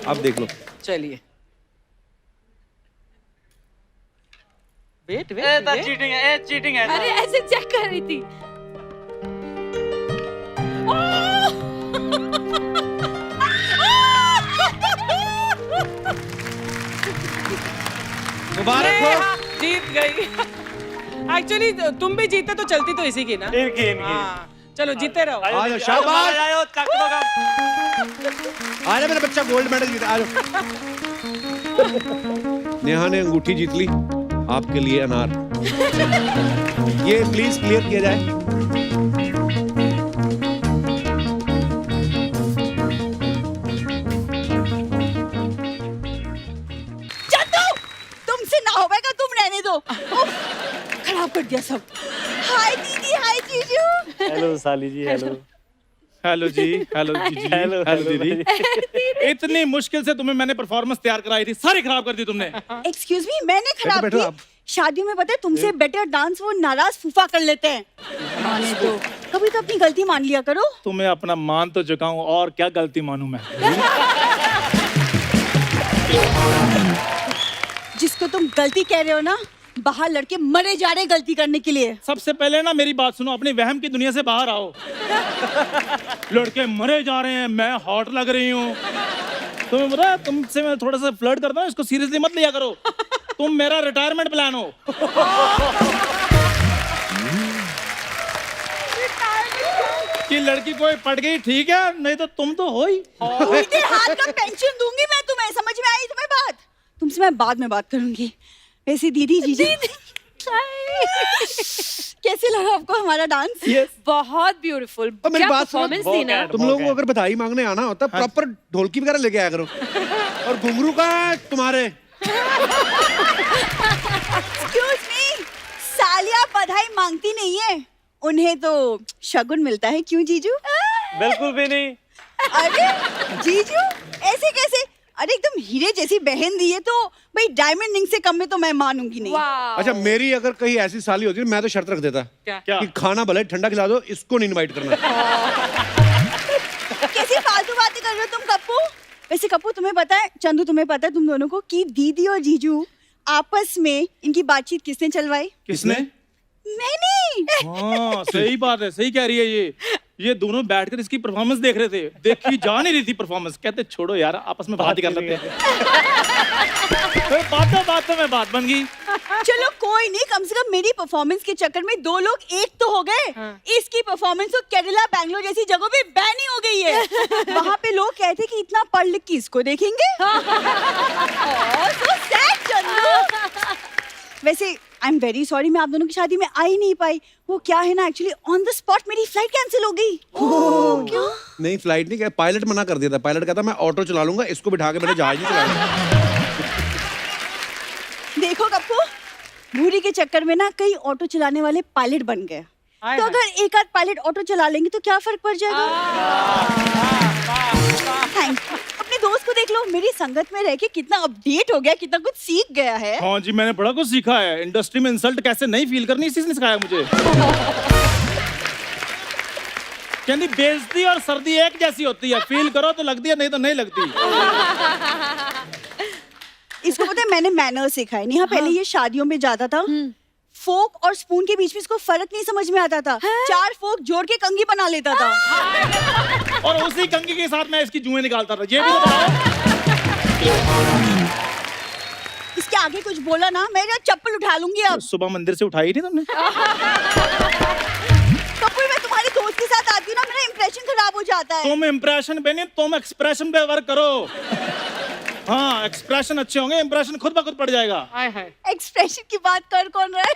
अब देख लो।
चलिए वेट
ए
वेट
चीटिंग है ए चीटिंग है
अरे ऐसे चेक कर रही थी।
मुबारक हो।
जीत गई। एक्चुअली तुम भी जीते तो चलती तो इसी की ना।
इनकी
हाँ चलो जीते रहो।
आ जाओ, शाबाश।
आयो तक दो
आ जा मेरा बच्चा, गोल्ड मेडल जीता। आ जाओ। नेहा ने अंगूठी जीत ली, आपके लिए अनार। ये प्लीज क्लियर किया जाए।
चंदू तुमसे ना होगा, तुम रहने दो। उफ, खराब कर दिया सब। हाय दीदी, हाय जीजू।
हेलो साली जी हेलो
हेलो जी, हेलो जी,
हेलो
हेलो दीदी। इतनी मुश्किल से तुम्हें मैंने परफॉर्मेंस तैयार कराई थी, सारी खराब कर दी तुमने।
एक्सक्यूज मी, मैंने खराब
बैठो,
की?
आप।
शादियों में पता है तुमसे बेटर डांस वो नाराज फूफा कर लेते हैं। माने तो कभी तो अपनी गलती मान लिया करो।
तुम्हें अपना मान तो चुका हूँ, और क्या गलती मानूं मैं।
जिसको तुम गलती कह रहे हो ना, बाहर लड़के मरे जा रहे गलती करने के लिए।
सबसे पहले ना मेरी बात सुनो, अपनी वहम की दुनिया से बाहर आओ। लड़के मरे जा रहे हैं, मैं हॉट लग रही हूँ। तुम्हें पता है, तुमसे मैं थोड़ा सा फ्लर्ट करता हूँ, इसको सीरियसली मत लिया करो। तुम मेरा रिटायरमेंट प्लान हो। कि लड़की कोई पट गई ठीक है, नहीं तो तुम तो हो ही।
उल्टे हाथ का पेंशन दूंगी मैं तुम्हें, समझ में आई तुम्हें बात? तुमसे मैं बाद में बात करूंगी। वैसे दीदी जीजी कैसे लगा आपको हमारा डांस?
बहुत ब्यूटीफुल।
और मेरी बात सुनो,
परफॉर्मेंस थी ना।
तुम लोगों को अगर बधाई मांगने आना होता, प्रॉपर ढोलकी वगैरह लेके आया करो। और घुंघरू का तुम्हारे।
एक्सक्यूज मी, सालिया बधाई मांगती नहीं है, उन्हें तो शगुन मिलता है। क्यों जीजू?
बिल्कुल भी नहीं
अरे जीजू ऐसे कैसे? अरे एकदम हीरे जैसी बहन दी है, तो भाई डायमंड रिंग से कम में तो मैं मानूंगी नहीं।
वाह।
अच्छा मेरी अगर कहीं ऐसी साली होती मैं तो शर्त रख देता
क्या?
क्या?
कि खाना भले ठंडा खिला दो, इसको नहीं इनवाइट करना।
कैसी फालतू बातें कर रहे हो तुम कप्पू? वैसे कप्पू तुम्हें पता है, चंदू तुम्हें पता है तुम दोनों को कि दीदी और जीजू आपस में इनकी बातचीत किसने चलवाई?
किसने?
मैंने।
हाँ सही बात है, सही कह रही है ये दोनों बैठकर इसकी परफॉर्मेंस देख रहे थे, देखी जा नहीं रही थी परफॉर्मेंस। कहते छोड़ो यार, आपस में बात ही कर लेते हैं। बातों में बात बन गई।
चलो कोई नहीं, कम से कम मेरी परफॉर्मेंस के चक्कर में दो लोग एक तो हो गए। इसकी परफॉर्मेंस तो केरला बैंगलोर जैसी जगहों पे बैन ही हो गई है। वहाँ पे लोग कहते कि इतना पढ़ लिख के इसको देखेंगे। So sad, Chandu. वैसे आई एम वेरी सॉरी, मैं आप दोनों की शादी में आ ही नहीं पाई। वो क्या है ना, एक्चुअली ऑन द स्पॉट मेरी फ्लाइट कैंसिल हो गई। क्यों?
नहीं फ्लाइट नहीं, पायलट मना कर दिया था। पायलट कहता मैं ऑटो चला लूंगा, इसको बिठा के मैंने जहाज नहीं चलाऊंगा।
देखो कप्पू, भूरी के चक्कर में ना कई ऑटो चलाने वाले पायलट बन गए। तो अगर एक आध पायलट ऑटो चला लेंगे तो क्या फर्क पड़ जाएगा? Thank you. अपने दोस्त को देख लो, मेरी संगत में रह के कितना अपडेट हो गया, कितना कुछ सीख गया है।
हाँ जी, मैंने बड़ा कुछ सीखा है। इंडस्ट्री में इंसल्ट कैसे नहीं फील करनी, इसी ने सिखाया मुझे। कहती बेइज्जती और सर्दी एक जैसी होती है, फील करो तो लगती है, नहीं तो नहीं लगती।
इसको पता है मैंने मैनर सिखाए। नेहा पहले ये शादियों में जाता था, फोक और स्पून के बीच में इसको फर्क नहीं समझ में आता था। 4 फोक जोड़ के कंघी बना लेता था।
और उसी कंघी के साथ मैं इसकी जुएं निकालता था। ये भी तो बताओ।
इसके आगे कुछ बोला ना, मैं चप्पल उठा लूंगी अब।
सुबह मंदिर से उठाई नहीं तुमने?
कपूर, मैं तुम्हारे दोस्त के साथ आती हूँ ना, मेरा इंप्रेशन खराब हो जाता है।
तुम इम्प्रेशन पे नहीं, तुम एक्सप्रेशन पे वर्क करो। हाँ, एक्सप्रेशन अच्छे होंगे, इम्प्रेशन खुद ब खुद पड़ जाएगा।
हाय हाय।
एक्सप्रेशन की बात कर कौन रहा है?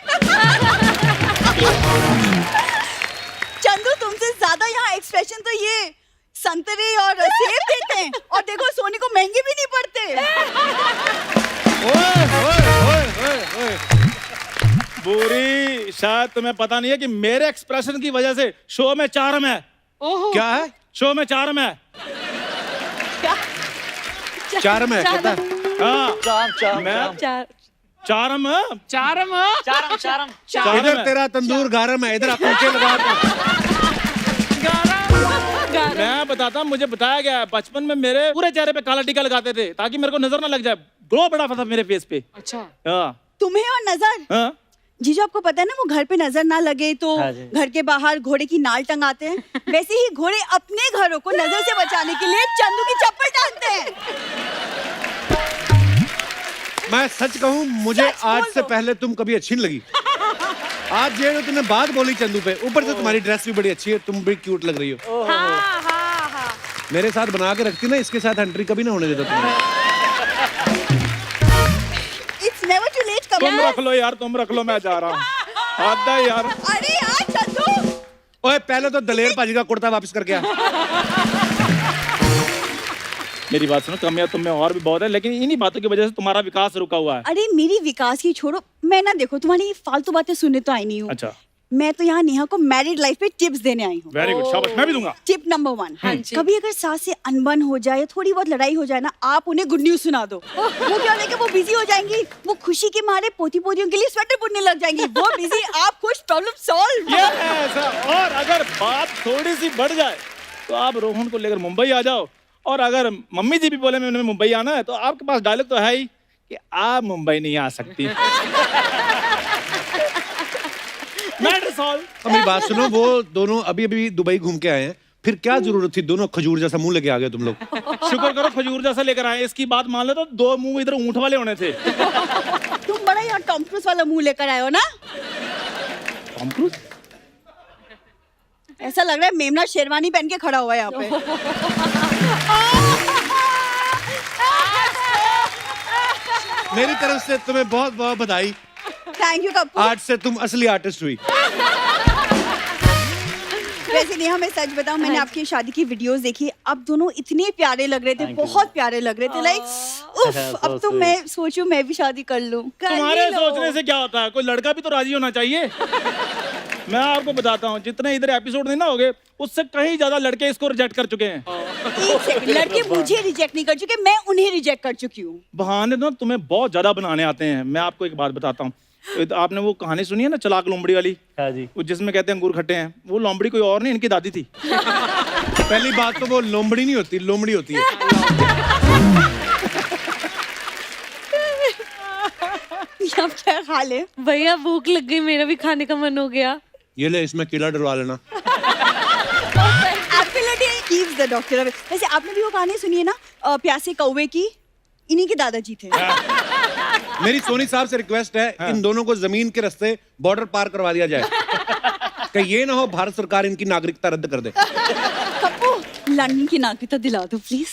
चंदू, तुमसे ज्यादा यहाँ एक्सप्रेशन तो ये संतरे और सेब देते हैं, और देखो सोनी को महंगे भी नहीं पड़ते।
ओए, ओए, ओए, ओए, ओए। बुरी, शायद तुम्हें पता नहीं है कि मेरे एक्सप्रेशन की वजह से शो में चार्म है।
ओहो।
क्या है?
शो में चार्म है।
चार्म है, पता है?
हाँ,
चार
चार्म
चारम।
इधर तेरा तंदूर गारम है, इधर कुलचे लगा
मैं बताता हूँ, मुझे बताया गया है, बचपन में मेरे पूरे चेहरे पे काला टीका लगाते थे ताकि मेरे को नजर ना लग जाए। ग्लो बड़ा था मेरे फेस पे।
अच्छा।
हाँ,
तुम्हें और नजर?
हाँ।
जीजू, आपको पता है ना, वो घर पे नजर ना लगे तो
हाँ जी।
घर के बाहर घोड़े की नाल टंगाते हैं। वैसे ही घोड़े अपने घरों को नजर से बचाने के लिए चंदू की चप्पल टांगते हैं।
मैं सच कहूं, मुझे
सच बोल
आज से
दो।
पहले तुम कभी अच्छी नहीं लगी। आज ये जो तुमने बात बोली चंदू पे, ऊपर से तुम्हारी ड्रेस भी बड़ी अच्छी है, तुम भी क्यूट लग रही हो। मेरे साथ बना के रखती ना, इसके साथ एंट्री कभी ना होने देता तुम्हें।
इट्स नेवर टू लेट कम।
तुम रख लो यार, तुम रख लो, मैं जा रहा हूँ। आता है यार।
अरे यार चंदू,
ओए, पहले तो दलेर पाजी का कुर्ता वापस करके आ।
मेरी बात सुनो, कमियां तुम में और भी बहुत है, लेकिन इन्हीं बातों की वजह से तुम्हारा विकास रुका हुआ है।
अरे मेरी विकास की छोड़ो, मैं ना देखो तुम्हारी ये फालतू बातें सुनने तो आई नहीं हूँ।
अच्छा,
मैं तो यहाँ नेहा को मैरिड लाइफ पे टिप्स देने आई हूँ।
वेरी गुड, शाबाश, मैं भी दूंगा।
टिप नंबर 1, कभी अगर सास से अनबन हो जाए, थोड़ी बहुत लड़ाई हो जाए ना, आप उन्हें गुड न्यूज सुना दो। वो क्या होगा कि वो बिजी हो जाएंगी, वो खुशी के मारे पोती पोतियों के लिए स्वेटर बुनने लग जाएंगी। वो बिजी, आप खुश, प्रॉब्लम सॉल्व।
ये ऐसा। और अगर बात थोड़ी सी बढ़ जाए तो आप रोहन को लेकर मुंबई आ जाओ, और अगर मम्मी जी भी बोले मैंने मुंबई आना है, तो आपके पास डायलॉग तो है ही कि आप मुंबई नहीं आ सकती। Matter solve.
अब मेरी बात सुनो, वो दोनों अभी अभी दुबई घूम के आए हैं, फिर क्या जरूरत थी दोनों खजूर जैसा मुंह लेके आ गए तुम लोग।
शुक्र करो खजूर जैसा लेकर आए, इसकी बात मान लो तो 2 मुंह इधर ऊंट वाले होने थे।
तुम बड़ा यार टॉम क्रूज वाला मुंह लेकर आए हो ना।
Tom cruise?
ऐसा लग रहा है मेमना शेरवानी पहन के खड़ा हुआ है यहाँ पे।
मेरी तरफ से तुम्हें बहुत बहुत बधाई।
Thank you Kapoor.
आज से तुम असली आर्टिस्ट हुई।
वैसे नेहा, मैं सच बताऊं, मैंने आपकी शादी की वीडियोस देखी, अब दोनों इतने प्यारे लग रहे थे, बहुत प्यारे लग रहे थे। लाइक उफ, अब तो मैं सोचूं मैं भी शादी कर लूं।
तुम्हारे सोचने से क्या होता है, कोई लड़का भी तो राजी होना चाहिए। मैं आपको बताता हूँ, जितने इधर एपिसोड नहीं ना हो गए, उससे कहीं ज्यादा लड़के इसको रिजेक्ट कर चुके हैं।
एक सेकंड, लड़के मुझे रिजेक्ट नहीं कर चुके, मैं उन्हें रिजेक्ट कर चुकी हूँ।
बहाने तो तुम्हें बहुत ज्यादा बनाने आते हैं। मैं आपको एक बात बताता हूँ, तो आपने वो कहानी सुनी है ना, चलाक लोमड़ी वाली?
हाँ जी।
वो जिसमें कहते हैं अंगूर खट्टे हैं, वो लोमड़ी कोई और नहीं, इनकी दादी थी।
पहली बात तो वो लोमड़ी नहीं होती, लोमड़ी होती है।
अब क्या हाल है?
भैया भूख लग गई, मेरा भी खाने का मन हो गया।
ये ले, इसमें कीड़ा डलवा लेना।
Ability keeps the doctor away। वैसे आपने भी वो कहानी सुनी है ना, प्यासे कौवे की? इन्हीं के दादाजी थे।
मेरी सोनी साहब से रिक्वेस्ट है, इन दोनों को जमीन के रास्ते बॉर्डर पार करवा दिया जाए। कि ये ना हो भारत सरकार इनकी नागरिकता रद्द कर दे।
कप्पू, लंदन की नागरिकता दिला दो प्लीज।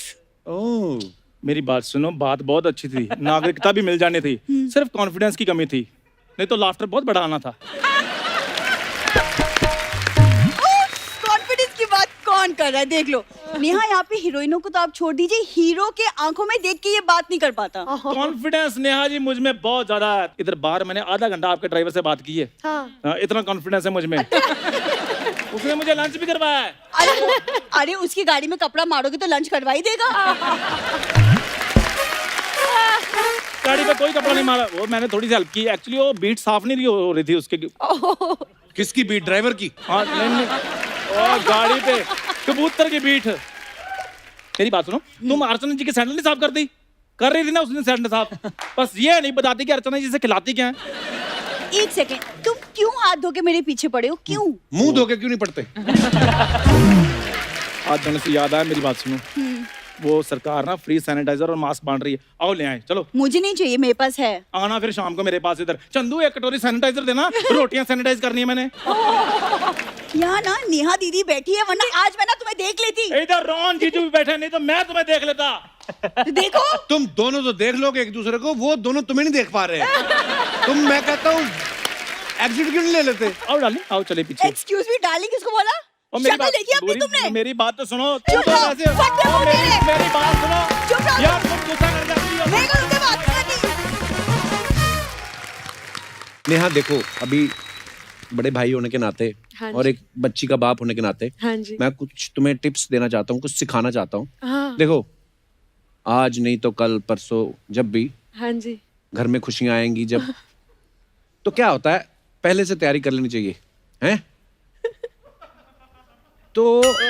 ओह,
मेरी बात सुनो, बात बहुत अच्छी थी, नागरिकता भी मिल जानी थी, सिर्फ कॉन्फिडेंस की कमी थी, नहीं तो लाफ्टर बहुत बड़ा आना था।
कॉन्फिडेंस की बात कौन कर रहा है, देख लो। नेहा यहाँ पे हीरोइनों को तो आप छोड़ दीजिए, हीरो के आंखों में देख के ये बात नहीं कर पाता।
कॉन्फिडेंस नेहा जी मुझ में बहुत ज्यादा है। इधर बाहर मैंने आधा घंटा आपके ड्राइवर से बात की है।
हाँ।
इतना कॉन्फिडेंस है मुझ में। उसने मुझे लंच भी करवाया है।
अरे उसकी गाड़ी में कपड़ा मारोगे तो लंच करवा ही देगा।
गाड़ी पे कोई कपड़ा नहीं मारा, वो मैंने थोड़ी सी हेल्प की। एक्चुअली वो बीट साफ नहीं हो रही थी उसके।
किसकी बीट? ड्राइवर की?
हाँ नहीं। और गाड़ी पे कबूतर की बीट। मेरी बात सुनो, तुम अर्चना जी की सैंडल नहीं साफ करती? कर रही थी ना उसने सैंडल साफ। बस ये नहीं बताती कि अर्चना जी से खिलाती क्या है।
एक सेकेंड, तुम क्यों हाथ धो के मेरे पीछे पड़े हो? क्यों?
मुंह धो के क्यों नहीं पड़ते?
आज धोने से याद आया, मेरी बात सुनो। वो सरकार ना फ्री सैनिटाइजर और मास्क बांट रही है, आओ ले आए। चलो।
मुझे नहीं चाहिए, मेरे पास है।
आना फिर शाम को मेरे पास इधर। चंदू एक कटोरी सैनिटाइजर देना, रोटियां सैनिटाइज करनी है मैंने।
यहाँ ना नेहा दीदी बैठी है, वरना आज मैं ना तुम्हें देख लेती।
इधर रोहन जीजू भी बैठे, नहीं तो मैं तुम्हें देख लेता।
देखो
तुम दोनों तो देख लोगे एक दूसरे को, वो दोनों तुम्हें नहीं देख पा रहे हैं। तुम, मैं कहता हूँ एग्जिट क्यों नहीं ले लेते?
आओ डाली, आओ चले पीछे।
एक्सक्यूज मी डार्लिंग किसको बोला?
और मेरी
शक्ल
बात,
देखी अपनी तुमने?
मेरी बात तो सुनो।
चुप रहो,
ऐसे-
फट रहे हो
और मेरी
मेरे।
मेरी बात सुनो।
चुप रहो।
यार तुम गुस्सा कर जाती हो।
मेरे को तुमसे बात करनी।
नेहा देखो, अभी बड़े भाई होने के नाते
हाँ
और
जी।
एक बच्ची का बाप होने के नाते
हाँ जी।
मैं कुछ तुम्हें टिप्स देना चाहता हूँ, कुछ सिखाना चाहता हूँ।
हाँ।
देखो, आज नहीं तो कल परसों जब भी
हाँ जी।
घर में खुशियां आएंगी जब, तो क्या होता है, पहले से तैयारी कर लेनी चाहिए, हैं? तो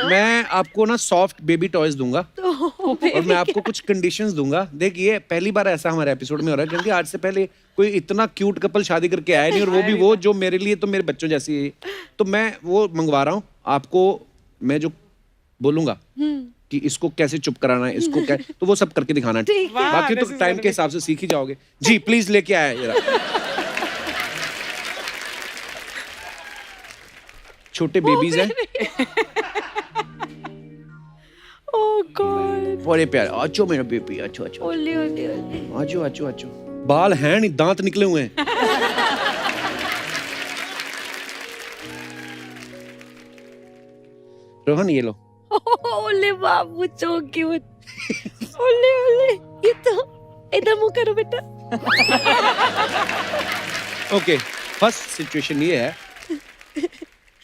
मैं आपको ना सॉफ्ट बेबी टॉयज दूंगा और मैं आपको कुछ कंडीशंस दूंगा। देखिए, पहली बार ऐसा हमारे एपिसोड में हो रहा है क्योंकि आज से पहले कोई इतना क्यूट कपल शादी करके आया नहीं, और वो भी वो जो मेरे लिए तो मेरे बच्चों जैसी है। तो मैं वो मंगवा रहा हूँ आपको। मैं जो बोलूंगा कि इसको कैसे चुप कराना है, इसको क्या, तो वो सब करके दिखाना है।
ठीक है।
बाकी तो टाइम के हिसाब से सीख ही जाओगे। जी प्लीज लेके आया जरा। छोटे बेबीज हैं,
ओह गॉड।
बड़े प्यारे। आचो मेरा बेबी, आचो आचो
ओले ओले ओले।
आचो आचो आचो। बाल हैं नहीं, दांत निकले हुए हैं। रोहन ये लो।
ओले बाबू सो क्यूट। ओले ओले, ये तो इधर मुंह करो बेटा।
ओके, फर्स्ट सिचुएशन ये है,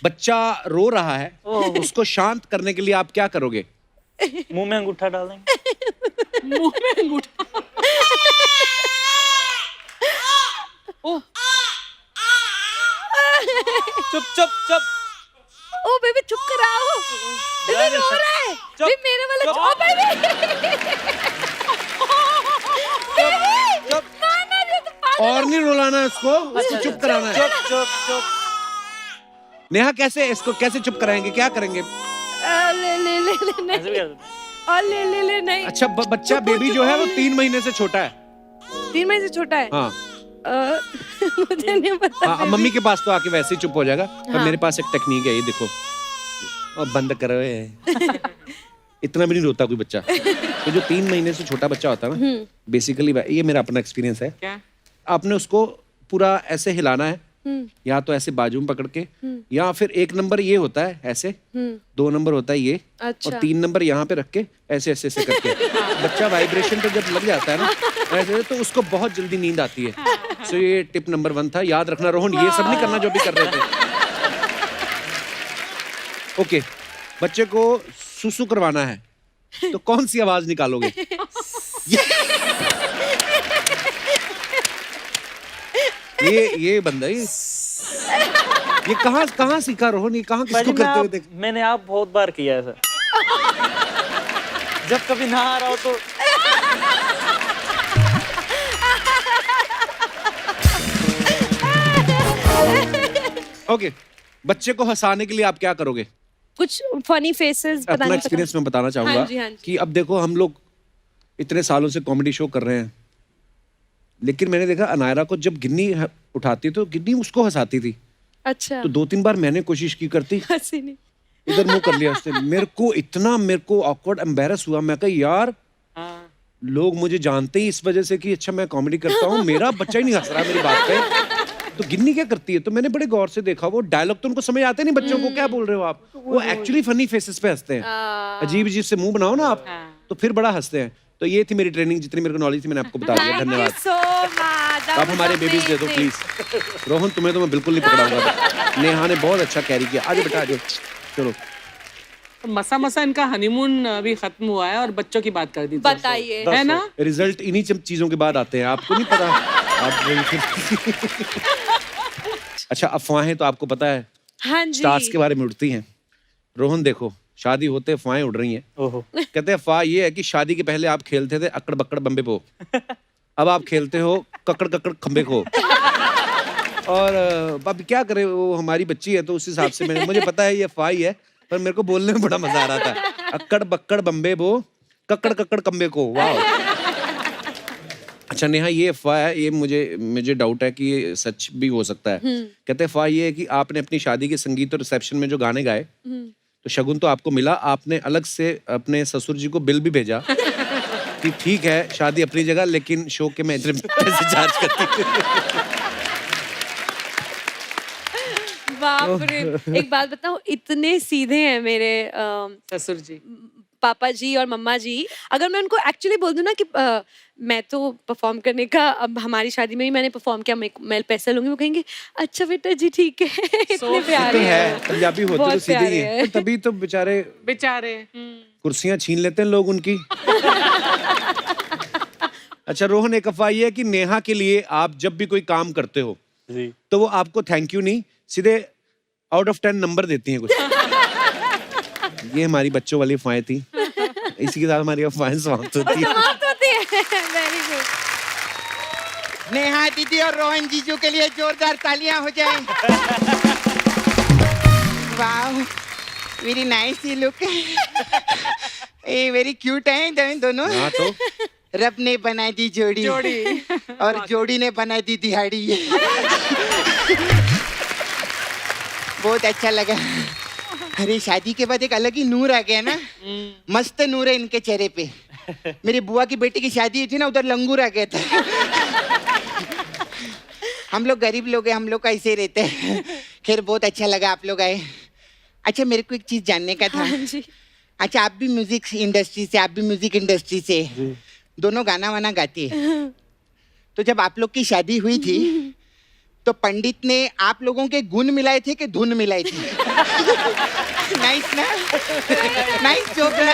बच्चा रो रहा है, उसको शांत करने के लिए आप क्या करोगे?
मुंह में अंगूठा डाल देंगे।
मुंह में अंगूठा। ओह,
चुप चुप चुप।
ओ बेबी चुप कराओ, बेबी रो रहा है।
चुप,
बेबी मेरे वाला
चुप।
ओ बेबी।
चुप।
ना ना, ये तो पागल।
और नहीं रुलाना है उसको चुप कराना है।
चुप चुप चुप।
नेहा कैसे इसको कैसे चुप कराएंगे, क्या करेंगे?
ले ले ले ले
ऐसे भी
नहीं।
कर देते।
और ले ले ले नहीं।
अच्छा, बच्चा बेबी जो है वो 3 महीने से छोटा है।
3 महीने से छोटा है।
हाँ
मुझे नहीं पता।
हाँ, अब मम्मी के पास तो आके वैसे ही चुप हो जाएगा, पर
हाँ।
मेरे पास एक टेक्निक है, ये देखो। अब बंद करो ये। इतना भी नहीं रोता कोई बच्चा। तो जो 3 महीने से छोटा बच्चा होता है ना, बेसिकली ये मेरा अपना एक्सपीरियंस है,
क्या?
आपने उसको पूरा ऐसे हिलाना है, या तो ऐसे बाजू में पकड़ के, या फिर 1 नंबर ये होता है ऐसे, 2 नंबर होता है ये,
अच्छा।
और 3 नंबर यहाँ पे रख के ऐसे ऐसे ऐसे करके बच्चा वाइब्रेशन पे जब लग जाता है ना ऐसे, तो उसको बहुत जल्दी नींद आती है। सो ये टिप नंबर 1 था, याद रखना रोहन, ये सब नहीं करना जो भी कर रहे थे। ओके, बच्चे को सुसु करवाना है, तो कौन सी आवाज निकालोगे? ये बंदा ये कहाँ सीखा रोहन? ये कहाँ किसको करते हुए देख?
मैंने आप बहुत बार किया है सर। जब कभी ना आ रहा हो तो
ओके, बच्चे को हंसाने के लिए आप क्या करोगे?
कुछ फनी फेसेस
अपना
बताने
एक्सपीरियंस मैं बताना चाहूंगा
हाँ जी, हाँ जी।
कि अब देखो, हम लोग इतने सालों से कॉमेडी शो कर रहे हैं, लेकिन मैंने देखा अनायरा को जब गिन्नी उठाती तो गिन्नी उसको हंसाती थी।
अच्छा।
तो 2-3 बार मैंने कोशिश की करती,
हंसी नहीं।
इधर मुंह कर लिया उसने। मेरे को ऑकवर्ड एम्बैरस हुआ। मैं कहा यार,
हाँ।
लोग मुझे जानते ही इस वजह से कि अच्छा मैं कॉमेडी करता हूँ, मेरा बच्चा ही नहीं हंस रहा मेरी बात पे। तो गिन्नी क्या करती है? तो मैंने बड़े गौर से देखा, वो डायलॉग तो उनको समझ आते नहीं बच्चों को, क्या बोल रहे हो आप, वो एक्चुअली फनी फेसेस पे हंसते हैं। अजीब अजीब से मुंह बनाओ ना आप, तो फिर बड़ा हंसते हैं। तो ये थी मेरी ट्रेनिंग, जितनी मेरे को नॉलेज थी मैंने आपको बता दिया। धन्यवाद। आप हमारे बेबीज दे दो प्लीज। रोहन तुम्हें तो मैं बिल्कुल नहीं पकड़ाऊंगा। नेहा ने बहुत अच्छा कैरी किया। आज बेटा आज चलो।
मसा मसा इनका हनीमून अभी खत्म हुआ है और बच्चों की बात कर दी।
बताइए।
है ना?
रिजल्ट इन्हीं चीजों के बाद आते हैं, आपको नहीं पता। अच्छा, अफवाहें तो आपको पता है
हाँ जी।
स्टार्स के बारे में उड़ती हैं। रोहन देखो, शादी होते अफवाहें उड़ रही हैं।
ओहो।
कहते हैं अफवाह ये है कि शादी के पहले आप खेलते थे अकड़ बक्कड़ बम्बे पो, अब आप खेलते हो ककड़ ककड़ खम्बे को। और अब क्या करें, वो हमारी बच्ची है तो उस हिसाब से मुझे पता है ये अफवाह ही है, पर मेरे को बोलने में बड़ा मजा आ रहा था। अक्कड़ बक्कड़ बम्बे बो, ककड़ ककड़ कम्बे को। वाह। अच्छा नेहा, ये अफवाह है, ये मुझे डाउट है कि ये सच भी हो सकता है। कहते हैं अफवाह ये है कि आपने अपनी शादी के संगीत और रिसेप्शन में जो गाने गाए, तो शगुन तो आपको मिला, आपने अलग से अपने ससुर जी को बिल भी भेजा कि ठीक है शादी अपनी जगह, लेकिन शो के मैं इतने पैसे चार्ज करती हूँ।
बाप रे। एक बात बताऊं, इतने सीधे हैं मेरे
ससुर जी।
पापा जी और मम्मा जी। अगर मैं उनको एक्चुअली बोल दूं ना कि मैं तो परफॉर्म करने का, अब हमारी शादी में भी मैंने परफॉर्म किया, मैं पैसे लूंगी, वो कहेंगे अच्छा बेटा जी ठीक है। इतने प्यारे
है
हैं।
पंजाबी होते तो
बहुत
सीधे ही
प्यारे
हैं,
हैं।
पर तभी तो बेचारे कुर्सियां छीन लेते हैं लोग उनकी। अच्छा रोहन, एक अफवाह ये है कि नेहा के लिए आप जब भी कोई काम करते हो
जी।
तो वो आपको थैंक यू नहीं, सीधे आउट ऑफ 10 नंबर देती हैं कुछ। ये हमारी बच्चों वाली अफवाहें थी। इसी के साथ हमारी अफवाहें समाप्त होती है।
Very good.
नेहा दीदी और रोहन जीजू के लिए जोरदार तालियां हो जाएं। वाह, वेरी नाइस ये लुक। ये वेरी क्यूट है दोनों।
हाँ तो
रब ने बना दी जोड़ी और जोड़ी ने बना दी दिहाड़ी। बहुत अच्छा लगा। अरे शादी के बाद एक अलग ही नूर आ गया ना, मस्त नूर है इनके चेहरे पे। मेरी बुआ की बेटी की शादी हुई थी ना, उधर लंगूर आ गया था। हम लोग गरीब लोग हैं, हम लोग का ऐसे ही रहते हैं। खैर बहुत अच्छा लगा आप लोग आए। अच्छा मेरे को एक चीज जानने का था।
हाँ जी।
अच्छा आप भी म्यूजिक इंडस्ट्री से, आप भी म्यूजिक इंडस्ट्री से, दोनों गाना वाना गाती है। तो जब आप लोग की शादी हुई थी तो पंडित ने आप लोगों के गुण मिलाए थे कि धुन मिलाई थी? नाइस ना, नाइस जोक ना।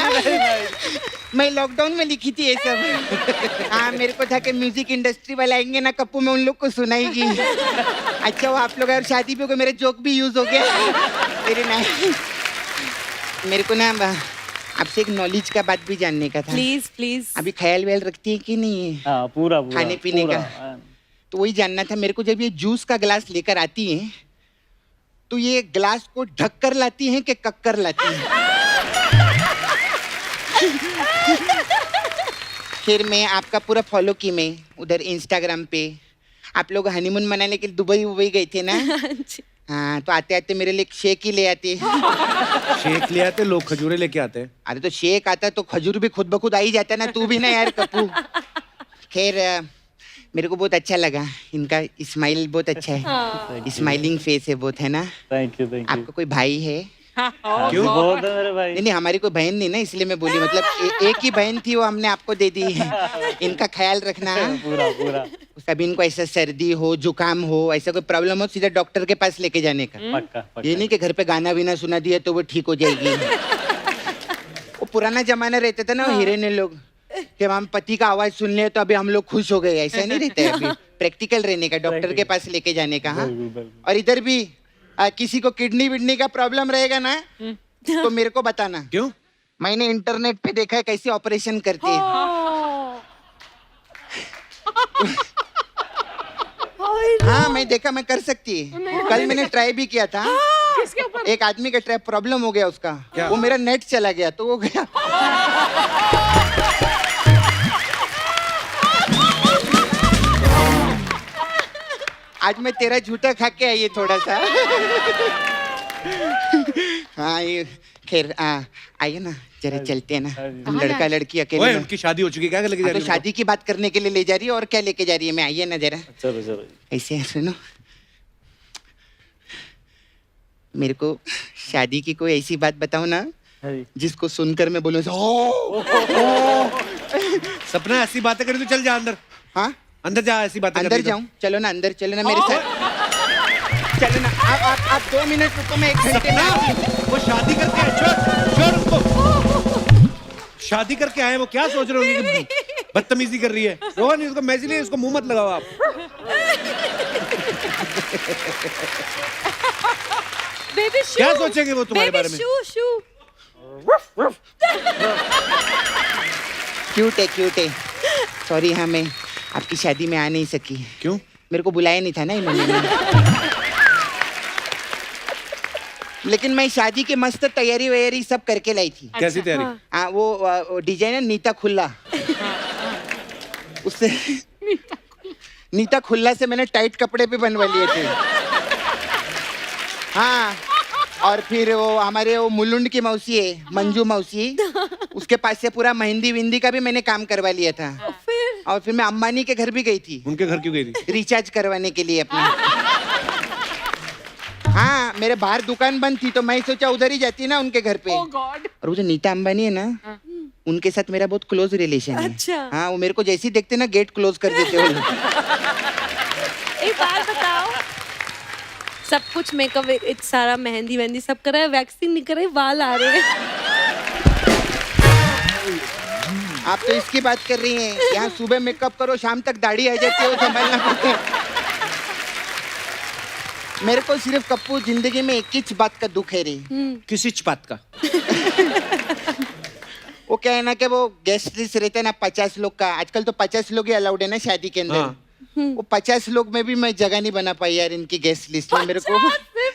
मैं लॉकडाउन में लिखी थी ये सब। हाँ मेरे को था कि म्यूजिक इंडस्ट्री वाले आएंगे ना कप्पू, में उन लोग को सुनाएगी। अच्छा वो आप लोग और शादी पे को मेरे जोक भी यूज हो गया। Very nice. मेरे को ना आपसे एक नॉलेज का बात भी जानने का था।
Please please.
अभी ख्याल व्याल रखती है कि नहीं?
हाँ पूरा
खाने पीने का। तो वही जानना था मेरे को, जब ये जूस का गिलास लेकर आती हैं तो ये गिलास को ढक कर लाती हैं कि कक कर लाती हैं? फिर मैं आपका पूरा फॉलो की, मैं उधर इंस्टाग्राम पे आप लोग हनीमून मनाने के लिए दुबई गए थे ना। हाँ तो आते आते मेरे लिए शेक ही ले आते।
शेक ले आते लोग, खजूरे लेके आते हैं।
अरे तो शेक आता तो खजूर भी खुद ब खुद आ ही जाता ना, तू भी ना यार कप्पू। खैर मेरे को बहुत अच्छा लगा, इनका स्माइल बहुत अच्छा है, स्माइलिंग फेस है बहुत, है ना?
Thank you thank you.
आपका कोई भाई है?
क्यों?
बहुत है मेरे भाई।
नहीं हमारी कोई बहन नहीं ना, इसलिए मैं बोली, मतलब एक ही बहन थी वो हमने आपको दे दी है। इनका ख्याल रखना।
पूरा पूरा
कभी इनको ऐसा सर्दी हो, जुकाम हो, ऐसा कोई प्रॉब्लम हो, सीधा डॉक्टर के पास लेके जाने का।
पक्का पक्का।
ये नहीं कि घर पे गाना बीना सुना दिया तो वो ठीक हो जाएगी। वो पुराना जमाना रहता था ना, वो हीरे ने लोग कि हम पति का आवाज सुन ले तो अभी हम लोग खुश हो गए, ऐसा नहीं रहता है। अभी प्रैक्टिकल रहने का, डॉक्टर के पास लेके जाने का। हाँ और इधर भी किसी को किडनी विडनी का प्रॉब्लम रहेगा ना तो मेरे को बताना।
क्यों?
मैंने इंटरनेट पे देखा है कैसे ऑपरेशन करते हैं। हाँ मैं देखा, मैं कर सकती है। कल मैंने ट्राई भी किया था।
किसके ऊपर?
एक आदमी का ट्राई प्रॉब्लम हो गया उसका।
क्या?
वो मेरा नेट चला गया तो वो गया। आज मैं तेरा झूठा खा के आई है थोड़ा सा। हाँ ये खैर आइए ना जरा, चलते हैं ना हम, लड़का लड़की
ओए,
अकेले।
उनकी शादी हो चुकी है, क्या लेके जा
हाँ,
रही
तो
है?
शादी की बात करने के लिए ले जा रही है और क्या लेके जा रही है? मैं आइए ना जरा
चलो चलो।
ऐसे सुनो, मेरे को शादी की कोई ऐसी बात बताओ ना
हाँ जी।
जिसको सुनकर मैं बोलूँ ओ
सपना ऐसी बातें करी तो चल जा अंदर,
हाँ
अंदर जा, ऐसी बातें
अंदर
करनी तो।
जाऊं? चलो ना अंदर, चलो ना मेरे साथ, चलो ना। आप 2 मिनट रुको, मैं 1 घंटे में आऊं।
वो शादी करके आए, छोड़ उसको, शादी करके आए, वो क्या सोच रहे होंगे कि बदतमीजी कर रही है। रोहन, इसको मैं इसलिए इसको मुंह मत लगाओ आप।
बेबी शू,
क्या सोचेंगे वो तुम्हारे बारे में?
शू शू।
क्यूट है। सॉरी, हाँ मैं आपकी शादी में आ नहीं सकी।
क्यों?
मेरे को बुलाया नहीं था ना इन्होंने। लेकिन मैं शादी की मस्त तैयारी वैयारी सब करके लाई थी।
कैसी तैयारी?
हाँ, वो डिजाइनर नीता खुल्ला, उससे नीता खुल्ला से मैंने टाइट कपड़े भी बनवा लिए थे। हाँ, और फिर वो हमारे वो मुलुंड की मौसी है, मंजू मौसी, उसके पास से पूरा मेहंदी विंदी का भी मैंने काम करवा लिया था। और फिर मैं अम्बानी के घर भी गई थी,
उनके घर क्यों गई थी?
रिचार्ज करवाने के लिए अपना। हाँ, मेरे बाहर दुकान बंद थी तो मैं सोचा उधर ही जाती ना उनके घर पे।
Oh God.
और वो जो नीता अंबानी है ना, उनके साथ मेरा बहुत क्लोज रिलेशन है।
अच्छा।
हाँ, वो मेरे को जैसे ही देखते ना गेट क्लोज कर देते वो लोग।
एक बात बताओ, सब कुछ मेकअप, सारा मेहंदी वेहंदी सब करा है, वैक्सिंग नहीं करे, बाल आ रहे हैं।
आप तो इसकी बात कर रही हैं। यहाँ सुबह मेकअप करो, शाम तक दाढ़ी आ जाती है, वो संभालना पड़ता है। मेरे को सिर्फ कप्पू जिंदगी में एक ही बात का दुख है रे।
किसी बात का?
वो क्या है ना कि वो गेस्ट लिस्ट रहता है ना 50 लोग का, आजकल तो 50 लोग ही अलाउड है ना शादी के अंदर।
हाँ।
वो 50 लोग में भी मैं जगह नहीं बना पाई यार इनकी गेस्ट लिस्ट में। मेरे को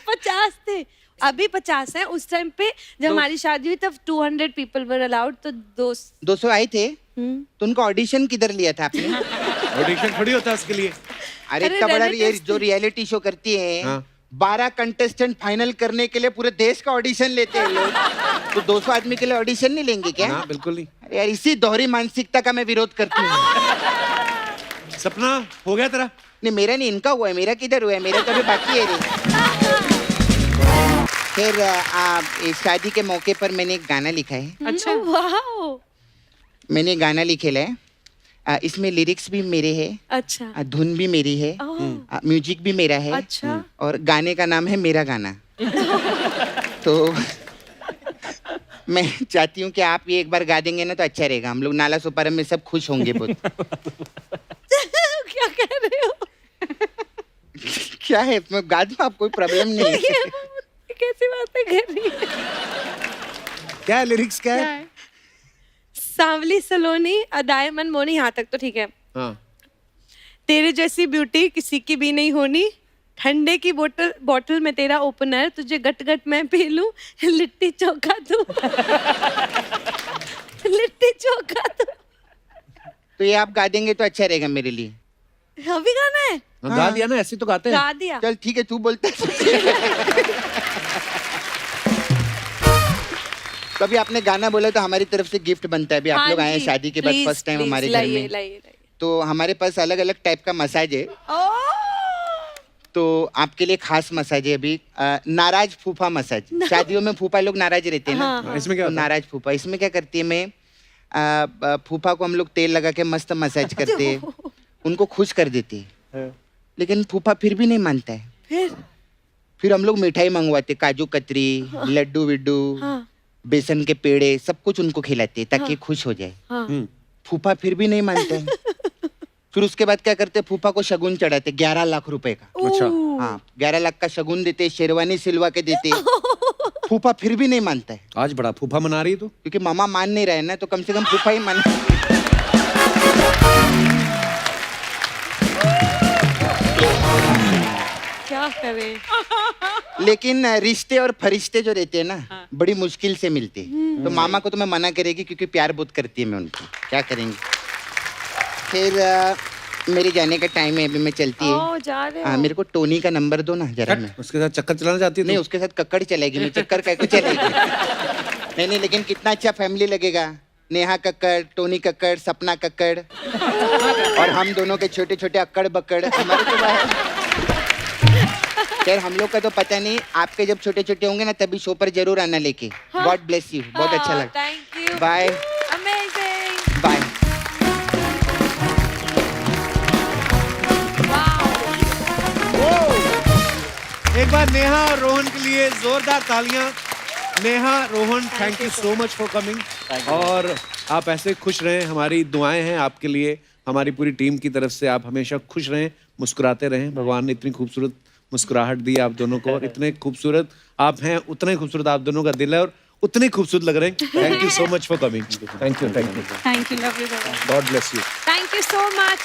50 थे, अभी 50 है। उस टाइम पे जब हमारी शादी हुई तब 200 पीपल वर अलाउड, तो
200 आए थे। तो उनका ऑडिशन किधर लिया था आपने?
ऑडिशन थोड़ी होता है उसके लिए।
अरे इतना बड़ा ये जो रियलिटी शो करती है,
हाँ।
12 कंटेस्टेंट फाइनल करने के लिए पूरे देश का ऑडिशन लेते हैं लोग। तो 200 आदमी के लिए ऑडिशन नहीं लेंगे क्या?
ना, बिल्कुल नहीं।
अरे यार, इसी दोहरी मानसिकता का मैं विरोध करती हूँ।
सपना हो गया तेरा?
नहीं, मेरा नहीं, इनका हुआ है। मेरा किधर हुआ है? मेरा तो अभी बाकी है रे। फिर इस शादी के मौके पर मैंने एक गाना लिखा है।
अच्छा।
वाओ।
मैंने गाना लिखेला है, इसमें लिरिक्स भी मेरे हैं,
अच्छा।
धुन भी मेरी है, म्यूजिक भी मेरा है।
अच्छा।
और गाने का नाम है मेरा गाना। तो मैं चाहती हूँ कि आप ये एक बार गा देंगे ना तो अच्छा रहेगा। हम लोग नाला सुपारा में सब खुश होंगे बहुत।
क्या कह रहे हो?
क्या है, मैं गा दूँ, आप कोई प्रॉब्लम नहीं है।
कैसी बातें कर रही है?
क्या है लिरिक्स, क्या है?
सांवली सलोनी अदाए मन मोनी, यहाँ तक तो ठीक है।
हाँ।
तेरे जैसी ब्यूटी किसी की भी नहीं होनी, ठंडे की बोतल में तेरा ओपनर, तुझे गट गट मैं पी लूं, लिट्टी चोखा तू। लिट्टी चोखा तू।
तो ये आप गा देंगे तो अच्छा रहेगा मेरे लिए।
अभी गाना है?
हाँ, गा दिया ना, ऐसे तो गाते हैं।
गा दिया।
चल ठीक है, तू बोलता है। कभी आपने गाना बोला तो हमारी तरफ से गिफ्ट बनता है। अभी आप लोग आए हैं शादी के बाद फर्स्ट टाइम हमारे घर में, तो हमारे पास अलग अलग टाइप का मसाज है। तो आपके लिए खास मसाज है अभी, नाराज फूफा मसाज। शादियों में फूफा लोग नाराज रहते हैं ना,
इसमें क्या
तो
होता है?
नाराज फूफा। इसमें क्या करती है, मैं फूफा को हम लोग तेल लगा के मस्त मसाज करते हैं, उनको खुश कर देते हैं। लेकिन फूफा फिर भी नहीं मानता है। फिर हम लोग मिठाई मंगवाते, काजू कतरी, लड्डू विड्डू, बेसन के पेड़े, सब कुछ उनको खिलाते हैं ताकि खुश हो जाए। फूफा फिर भी नहीं मानता है। फिर उसके बाद क्या करते, फूफा को शगुन चढ़ाते 11 लाख रुपए का।
अच्छा।
हाँ, 11 लाख का शगुन देते, शेरवानी सिलवा के देते। फूफा फिर भी नहीं मानता है,
आज बड़ा फूफा मना रही है तू।
क्योंकि मामा मान नहीं रहा है ना, तो कम से कम फूफा ही मान।
क्या करें?
लेकिन रिश्ते और फरिश्ते जो रहते हैं ना, बड़ी मुश्किल से मिलते हैं। तो मामा को तो मैं मना करेगी क्योंकि प्यार बहुत करती है मैं उनको, क्या करेंगे। फिर मेरे जाने का टाइम है, अभी मैं चलती है।
जा रहे
हाँ, मेरे को टोनी का नंबर दो ना जरा। मैं
उसके साथ चक्कर चलाना चाहती है
नहीं,
तू?
उसके साथ कक्कड़ चलेगी, मैं चक्कर काय को चलेगी। नहीं नहीं, लेकिन कितना अच्छा फैमिली लगेगा। नेहा कक्कड़, टोनी कक्कड़, सपना कक्कड़, और हम दोनों के छोटे छोटे अक्कड़ बक्कड़। हमारे तो खैर हम लोग का तो पता नहीं, आपके जब छोटे छोटे होंगे ना तभी शो पर जरूर आना लेके। गॉड ब्लेस यू, बहुत अच्छा लगा।
Thank you.
Bye
amazing.
Bye.
एक बार नेहा और रोहन के लिए जोरदार तालियां। Neha, Rohan, thank you so much for coming. और आप ऐसे खुश रहें, हमारी दुआएं हैं आपके लिए, हमारी पूरी टीम की तरफ से। आप हमेशा खुश रहें, मुस्कुराते रहें। भगवान ने इतनी खूबसूरत मुस्कुराहट दी आप दोनों को, और इतने खूबसूरत आप हैं, उतने खूबसूरत आप दोनों का दिल है, और उतने खूबसूरत लग रहे हैं। Thank you so much for coming. Thank you, thank you,
thank you, love you.
God bless you.
Thank you so much.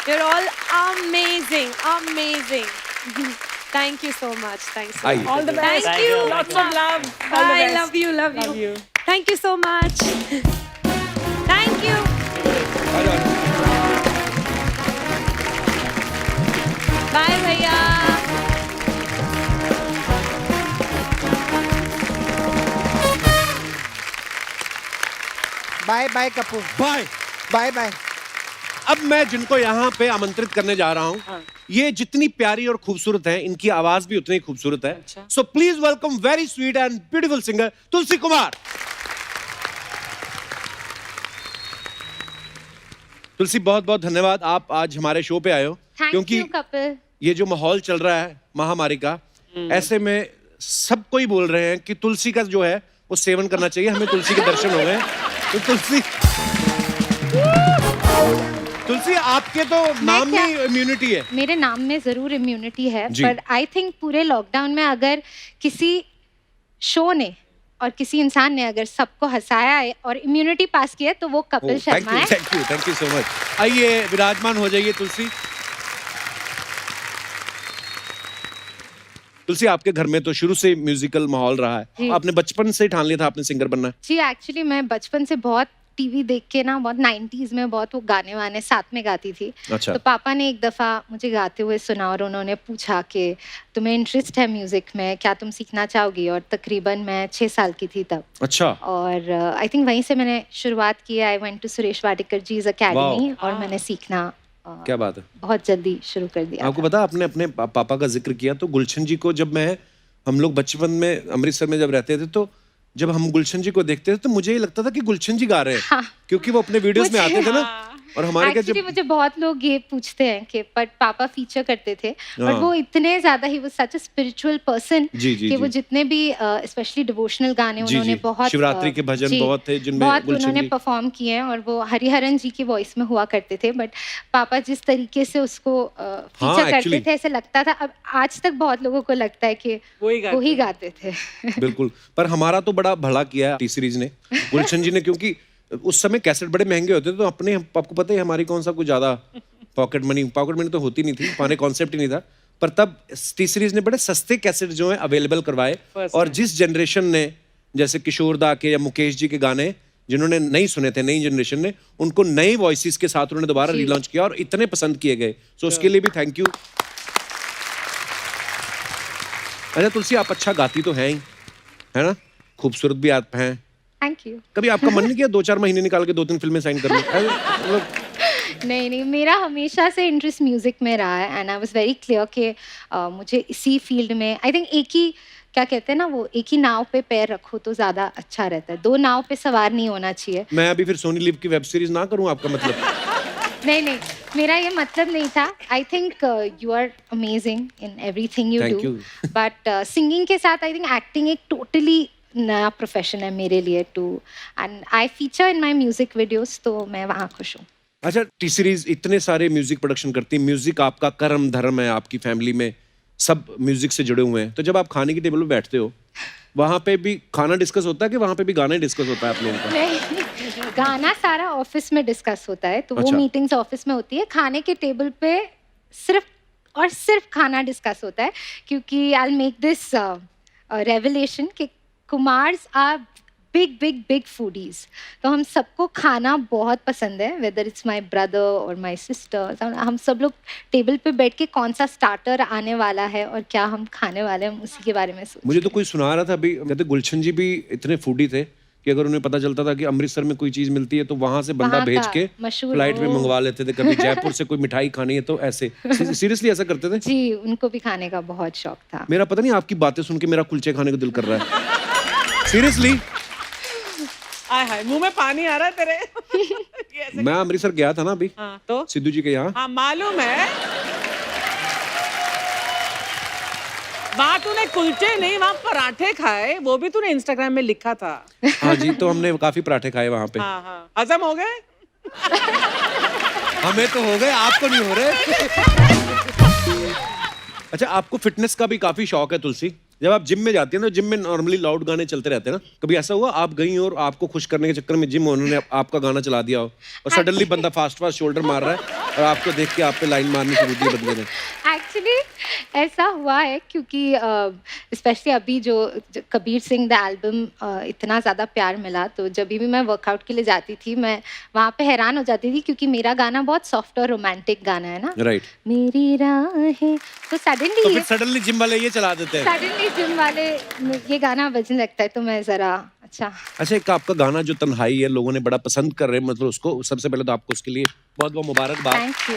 You're all amazing, amazing. Thank you so much. Thanks. So
आइए।
much.
All the best.
Thank you.
Lots of love. All the
Bye.
best.
Love you. Love you.
Love you.
Thank you so much. Thank you. Bye, भैया.
Bye bye Kapoor.
Bye.
Bye bye.
अब मैं जिनको यहाँ पे आमंत्रित करने जा रहा हूँ, ये जितनी प्यारी और खूबसूरत हैं, इनकी आवाज भी उतनी खूबसूरत है।
अच्छा।
So please welcome very sweet and beautiful singer Tulsi Kumar. Tulsi, बहुत बहुत धन्यवाद, आप आज हमारे शो पे आए हो।
Thank
क्योंकि
you, कपिल.
ये जो माहौल चल रहा है महामारी का, ऐसे में सब कोई बोल रहे हैं कि तुलसी का जो है वो सेवन करना चाहिए, हमें तुलसी के दर्शन हो गए। तो तुलसी आपके तो नाम
क्या-
में इम्यूनिटी है।
मेरे नाम में जरूर इम्यूनिटी है,
जी।
पर आई थिंक पूरे लॉकडाउन में अगर किसी शो ने और किसी इंसान ने अगर सबको हंसाया है और इम्यूनिटी पास किया है, तो वो कपिल शर्मा है।
Thank you so much. आइए विराजमान हो जाइए तुलसी। तुलसी, आपके घर में तो शुरू से म्यूजिकल माहौल रहा है,
जी।
आपने बचपन से ही ठान लिया था आपने सिंगर बनना है।
जी, एक्चुअली मैं बचपन से बहुत टीवी देख के ना, बहुत 90s में बहुत वो गाने वाने साथ में गाती थी।
अच्छा।
तो पापा ने एक दफ़ा मुझे गाते हुए सुना और उन्होंने पूछा कि तुम्हें इंटरेस्ट है म्यूज़िक में, क्या तुम सीखना चाहोगी? और तकरीबन मैं 6 साल की थी तब।
अच्छा।
और आई थिंक वहीं से मैंने शुरुआत की। I went to Suresh Wadekar जीज अकेडमी और मैंने सीखना
क्या बात है।
बहुत जल्दी शुरू कर दिया
आपको
था।
पता, आपने अपने पापा का जिक्र किया, तो गुलशन जी को जब हम लोग बचपन में अमृतसर में जब रहते थे, तो जब हम गुलशन जी को देखते थे तो मुझे ये लगता था कि गुलशन जी गा रहे हैं।
हाँ।
क्योंकि वो अपने वीडियोस में आते थे ना, और हमारे क्या
एक्चुअली
जब
मुझे बहुत लोग ये पूछते हैं कि बट पापा फीचर करते थे,
हाँ।
बट वो इतने ज्यादा ही वो सच अ स्पिरिचुअल पर्सन
जी, जी,
कि वो
जी।
जितने भी स्पेशली डिवोशनल गाने
जी,
उन्होंने
जी।
बहुत
शिवरात्रि के भजन
जी,
बहुत थे जिनमें
बहुत
गुलशन
उन्होंने
जी-
परफॉर्म किए हैं, और वो हरिहरन जी की वॉइस में हुआ करते थे। बट पापा जिस तरीके से उसको फीचर करते
actually-
थे, ऐसे लगता था, अब आज तक बहुत लोगों को लगता है कि
वही
वो ही गाते थे।
बिल्कुल, पर हमारा तो बड़ा भला किया टी सीरीज ने, गुलशन जी ने, क्योंकि उस समय कैसेट बड़े महंगे होते थे, तो अपने आपको पता ही हमारी कौन सा कुछ ज्यादा पॉकेट मनी तो होती नहीं थी, हमारे कॉन्सेप्ट ही नहीं था। पर तब टी सीरीज ने बड़े सस्ते कैसेट जो है अवेलेबल करवाए, और जिस जनरेशन ने, जैसे किशोर दा के या मुकेश जी के गाने जिन्होंने नहीं सुने थे, नई जनरेशन ने, उनको नई वॉइसेस के साथ उन्होंने दोबारा रीलॉन्च किया और इतने पसंद किए गए। सो उसके लिए भी थैंक यू। अच्छा तुलसी, आप अच्छा गाती तो हैं ही, है ना, खूबसूरत भी आप हैं।
Thank you.
कभी आपका मन नहीं किया 2-4 महीने निकाल के 2-3 फिल्में साइन कर लो?
नहीं, मेरा हमेशा से इंटरेस्ट म्यूज़िक में रहा है, and I was very clear कि मुझे इसी फील्ड में, आई थिंक एक ही, क्या कहते हैं ना, वो एक ही नाव पे पैर रखो तो ज़्यादा अच्छा रहता है, 2 नाव पे सवार नहीं होना चाहिए।
मैं अभी फिर सोनी लिव की वेब सीरीज ना करूं, आपका मतलब?
नहीं, मेरा ये मतलब नहीं था। I think you are amazing in everything you
Thank
do,
you.
But singing के साथ आई थिंक एक्टिंग एक टोटली नया प्रोफेशन है मेरे लिए too, and I feature in my music videos, तो मैं वहाँ खुश हूँ।
अच्छा, टी सीरीज इतने सारे म्यूजिक प्रोडक्शन करती है, म्यूजिक आपका कर्म धर्म है, आपकी फैमिली में सब म्यूजिक से जुड़े हुए हैं, तो जब आप खाने की टेबल पे बैठते हो, वहाँ पे भी खाना डिस्कस होता है कि वहाँ पे भी गाना डिस्कस होता है आप लोगों का?
नहीं, गाना सारा ऑफिस में डिस्कस होता है, तो वो
अच्छा।
मीटिंग्स ऑफिस में होती है। खाने के टेबल पे सिर्फ खाना डिस्कस होता है, क्योंकि I will make this revelation कि कुमार्स आर बिग फूडीज, तो हम सबको खाना बहुत पसंद है, वेदर इट्स माय ब्रदर और माय सिस्टर। हम सब लोग टेबल पे बैठ के कौन सा स्टार्टर आने वाला है और क्या हम खाने वाले हैं, हम उसी के बारे में सोच
मुझे तो कोई सुना रहा था अभी, कहते गुलशन जी भी इतने फूडी थे कि अगर उन्हें पता चलता था कि अमृतसर में कोई चीज मिलती है तो वहां से बंदा
वहाँ
भेज
का
के
मशहूर
फ्लाइट में
वो।
मंगवा लेते थे। कभी जयपुर से कोई मिठाई खानी है तो ऐसे सीरियसली ऐसा करते थे।
जी, उनको भी खाने का बहुत शौक था।
मेरा पता नहीं, आपकी बातें सुन के मेरा कुलचे खाने को दिल कर रहा है सीरियसली।
आय हाय, मुंह में पानी आ रहा है तेरे। ये ऐसे-
मैं अमृतसर गया था ना अभी,
हाँ, तो
सिद्धू जी के यहाँ।
हाँ मालूम है, वहाँ तूने कुलचे नहीं, वहाँ पराठे खाए, वो भी तूने इंस्टाग्राम में लिखा था।
हाँ जी, तो हमने काफी पराठे खाए वहाँ पे।
हाँ हाँ, हजम हो गए।
हमें तो हो गए, आपको नहीं हो रहे। अच्छा, आपको फिटनेस का भी काफी शौक है तुलसी। जब आप जिम में जाती है ना, जिम में नॉर्मली लाउड गाने चलते रहते हैं ना, कभी ऐसा हुआ आप गई और आपको खुश करने के चक्कर में जिम उन्होंने आपका गाना चला दिया हो और सडनली बंदा फास्ट फास्ट शोल्डर मार रहा है और आपको देख के आप पे लाइन मारनी शुरू की बंदे ने?
एक्चुअली ऐसा हुआ है क्योंकि स्पेशली अभी जो कबीर सिंह द एल्बम इतना ज़्यादा प्यार मिला, तो जब भी मैं वर्कआउट के लिए जाती थी मैं वहाँ पे हैरान हो जाती थी क्योंकि मेरा गाना बहुत सॉफ्ट और रोमांटिक गाना है ना,
राइट।
मेरी राहें, तो
तो फिर
सडनली
सडनली जिम वाले ये चला देते हैं।
जिम वाले ये गाना बजने लगता है तो मैं ज़रा अच्छा।
अच्छा, एक आपका गाना जो तन्हाई है लोगों ने बड़ा पसंद कर रहे हैं, मतलब उसको सबसे पहले तो आपको उसके लिए बहुत बहुत मुबारकबाद।
Thank you.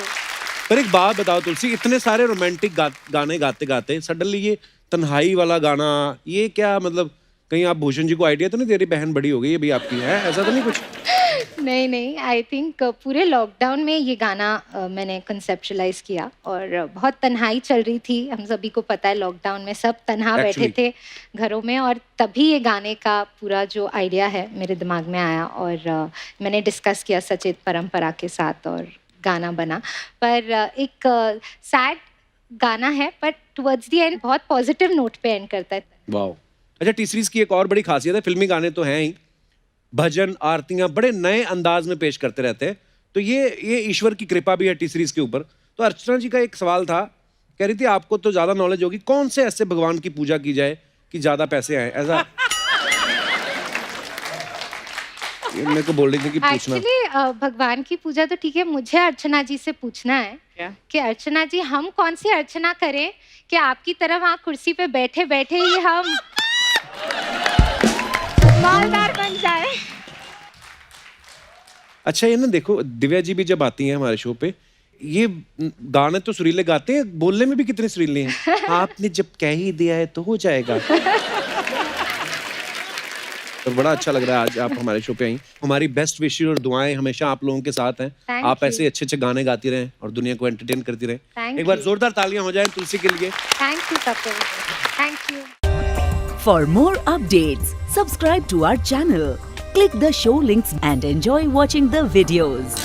पर एक बात बताओ तुलसी, इतने सारे रोमांटिक गाने गाते गाते सडनली ये तन्हाई वाला गाना, ये क्या मतलब कहीं आप भूषण जी को आइडिया तो नहीं दे रही, बहन बड़ी हो गई है अभी आपकी, है ऐसा तो नहीं कुछ?
नहीं, आई थिंक पूरे लॉकडाउन में ये गाना मैंने कंसेप्चुलाइज किया और बहुत तन्हाई चल रही थी, हम सभी को पता है लॉकडाउन में सब तन्हा बैठे थे घरों में, और तभी ये गाने का पूरा जो आइडिया है मेरे दिमाग में आया और मैंने डिस्कस किया सचेत परंपरा के साथ और गाना बना। पर एक सैड गाना है पर टुवर्ड्स द एंड बहुत पॉजिटिव नोट पे एंड करता है।
वाह। अच्छा, टी सीरीज की एक और बड़ी खासियत है, फिल्मी गाने तो हैं ही, भजन आरतियां बड़े नए अंदाज में पेश करते रहते हैं, तो ये ईश्वर की कृपा भी है टी सीरीज के ऊपर। तो अर्चना जी का एक सवाल था, कह रही थी आपको तो ज्यादा नॉलेज होगी, कौन से ऐसे भगवान की पूजा की जाए कि ज्यादा पैसे आए, ऐसा ये मेरे को बोल रही थी कि पूछना।
एक्चुअली भगवान की पूजा तो ठीक है, मुझे अर्चना जी से पूछना है
क्या?
कि अर्चना जी हम कौन सी अर्चना करें कि आपकी तरह वहाँ कुर्सी पे बैठे बैठे ही हम मालदार बन जाए।
अच्छा, ये ना देखो, दिव्या जी भी जब आती हैं हमारे शो पे, ये गाने तो सुरीले गाते हैं, बोलने में भी कितने सुरीले हैं। आपने जब कह ही दिया है तो हो जाएगा। तो बड़ा अच्छा लग रहा है आज आप हमारे शो पे आई। हमारी बेस्ट विशेस और दुआएं हमेशा आप लोगों के साथ हैं।
Thank
आप
you.
ऐसे अच्छे अच्छे गाने गाती रहें और दुनिया को एंटरटेन करती रहें।
Thank
एक बार
you.
जोरदार तालियां हो जाएं तुलसी के लिए।
Thank you Kapil, thank you.
For more updates, subscribe to our channel, click the show links and enjoy watching the videos.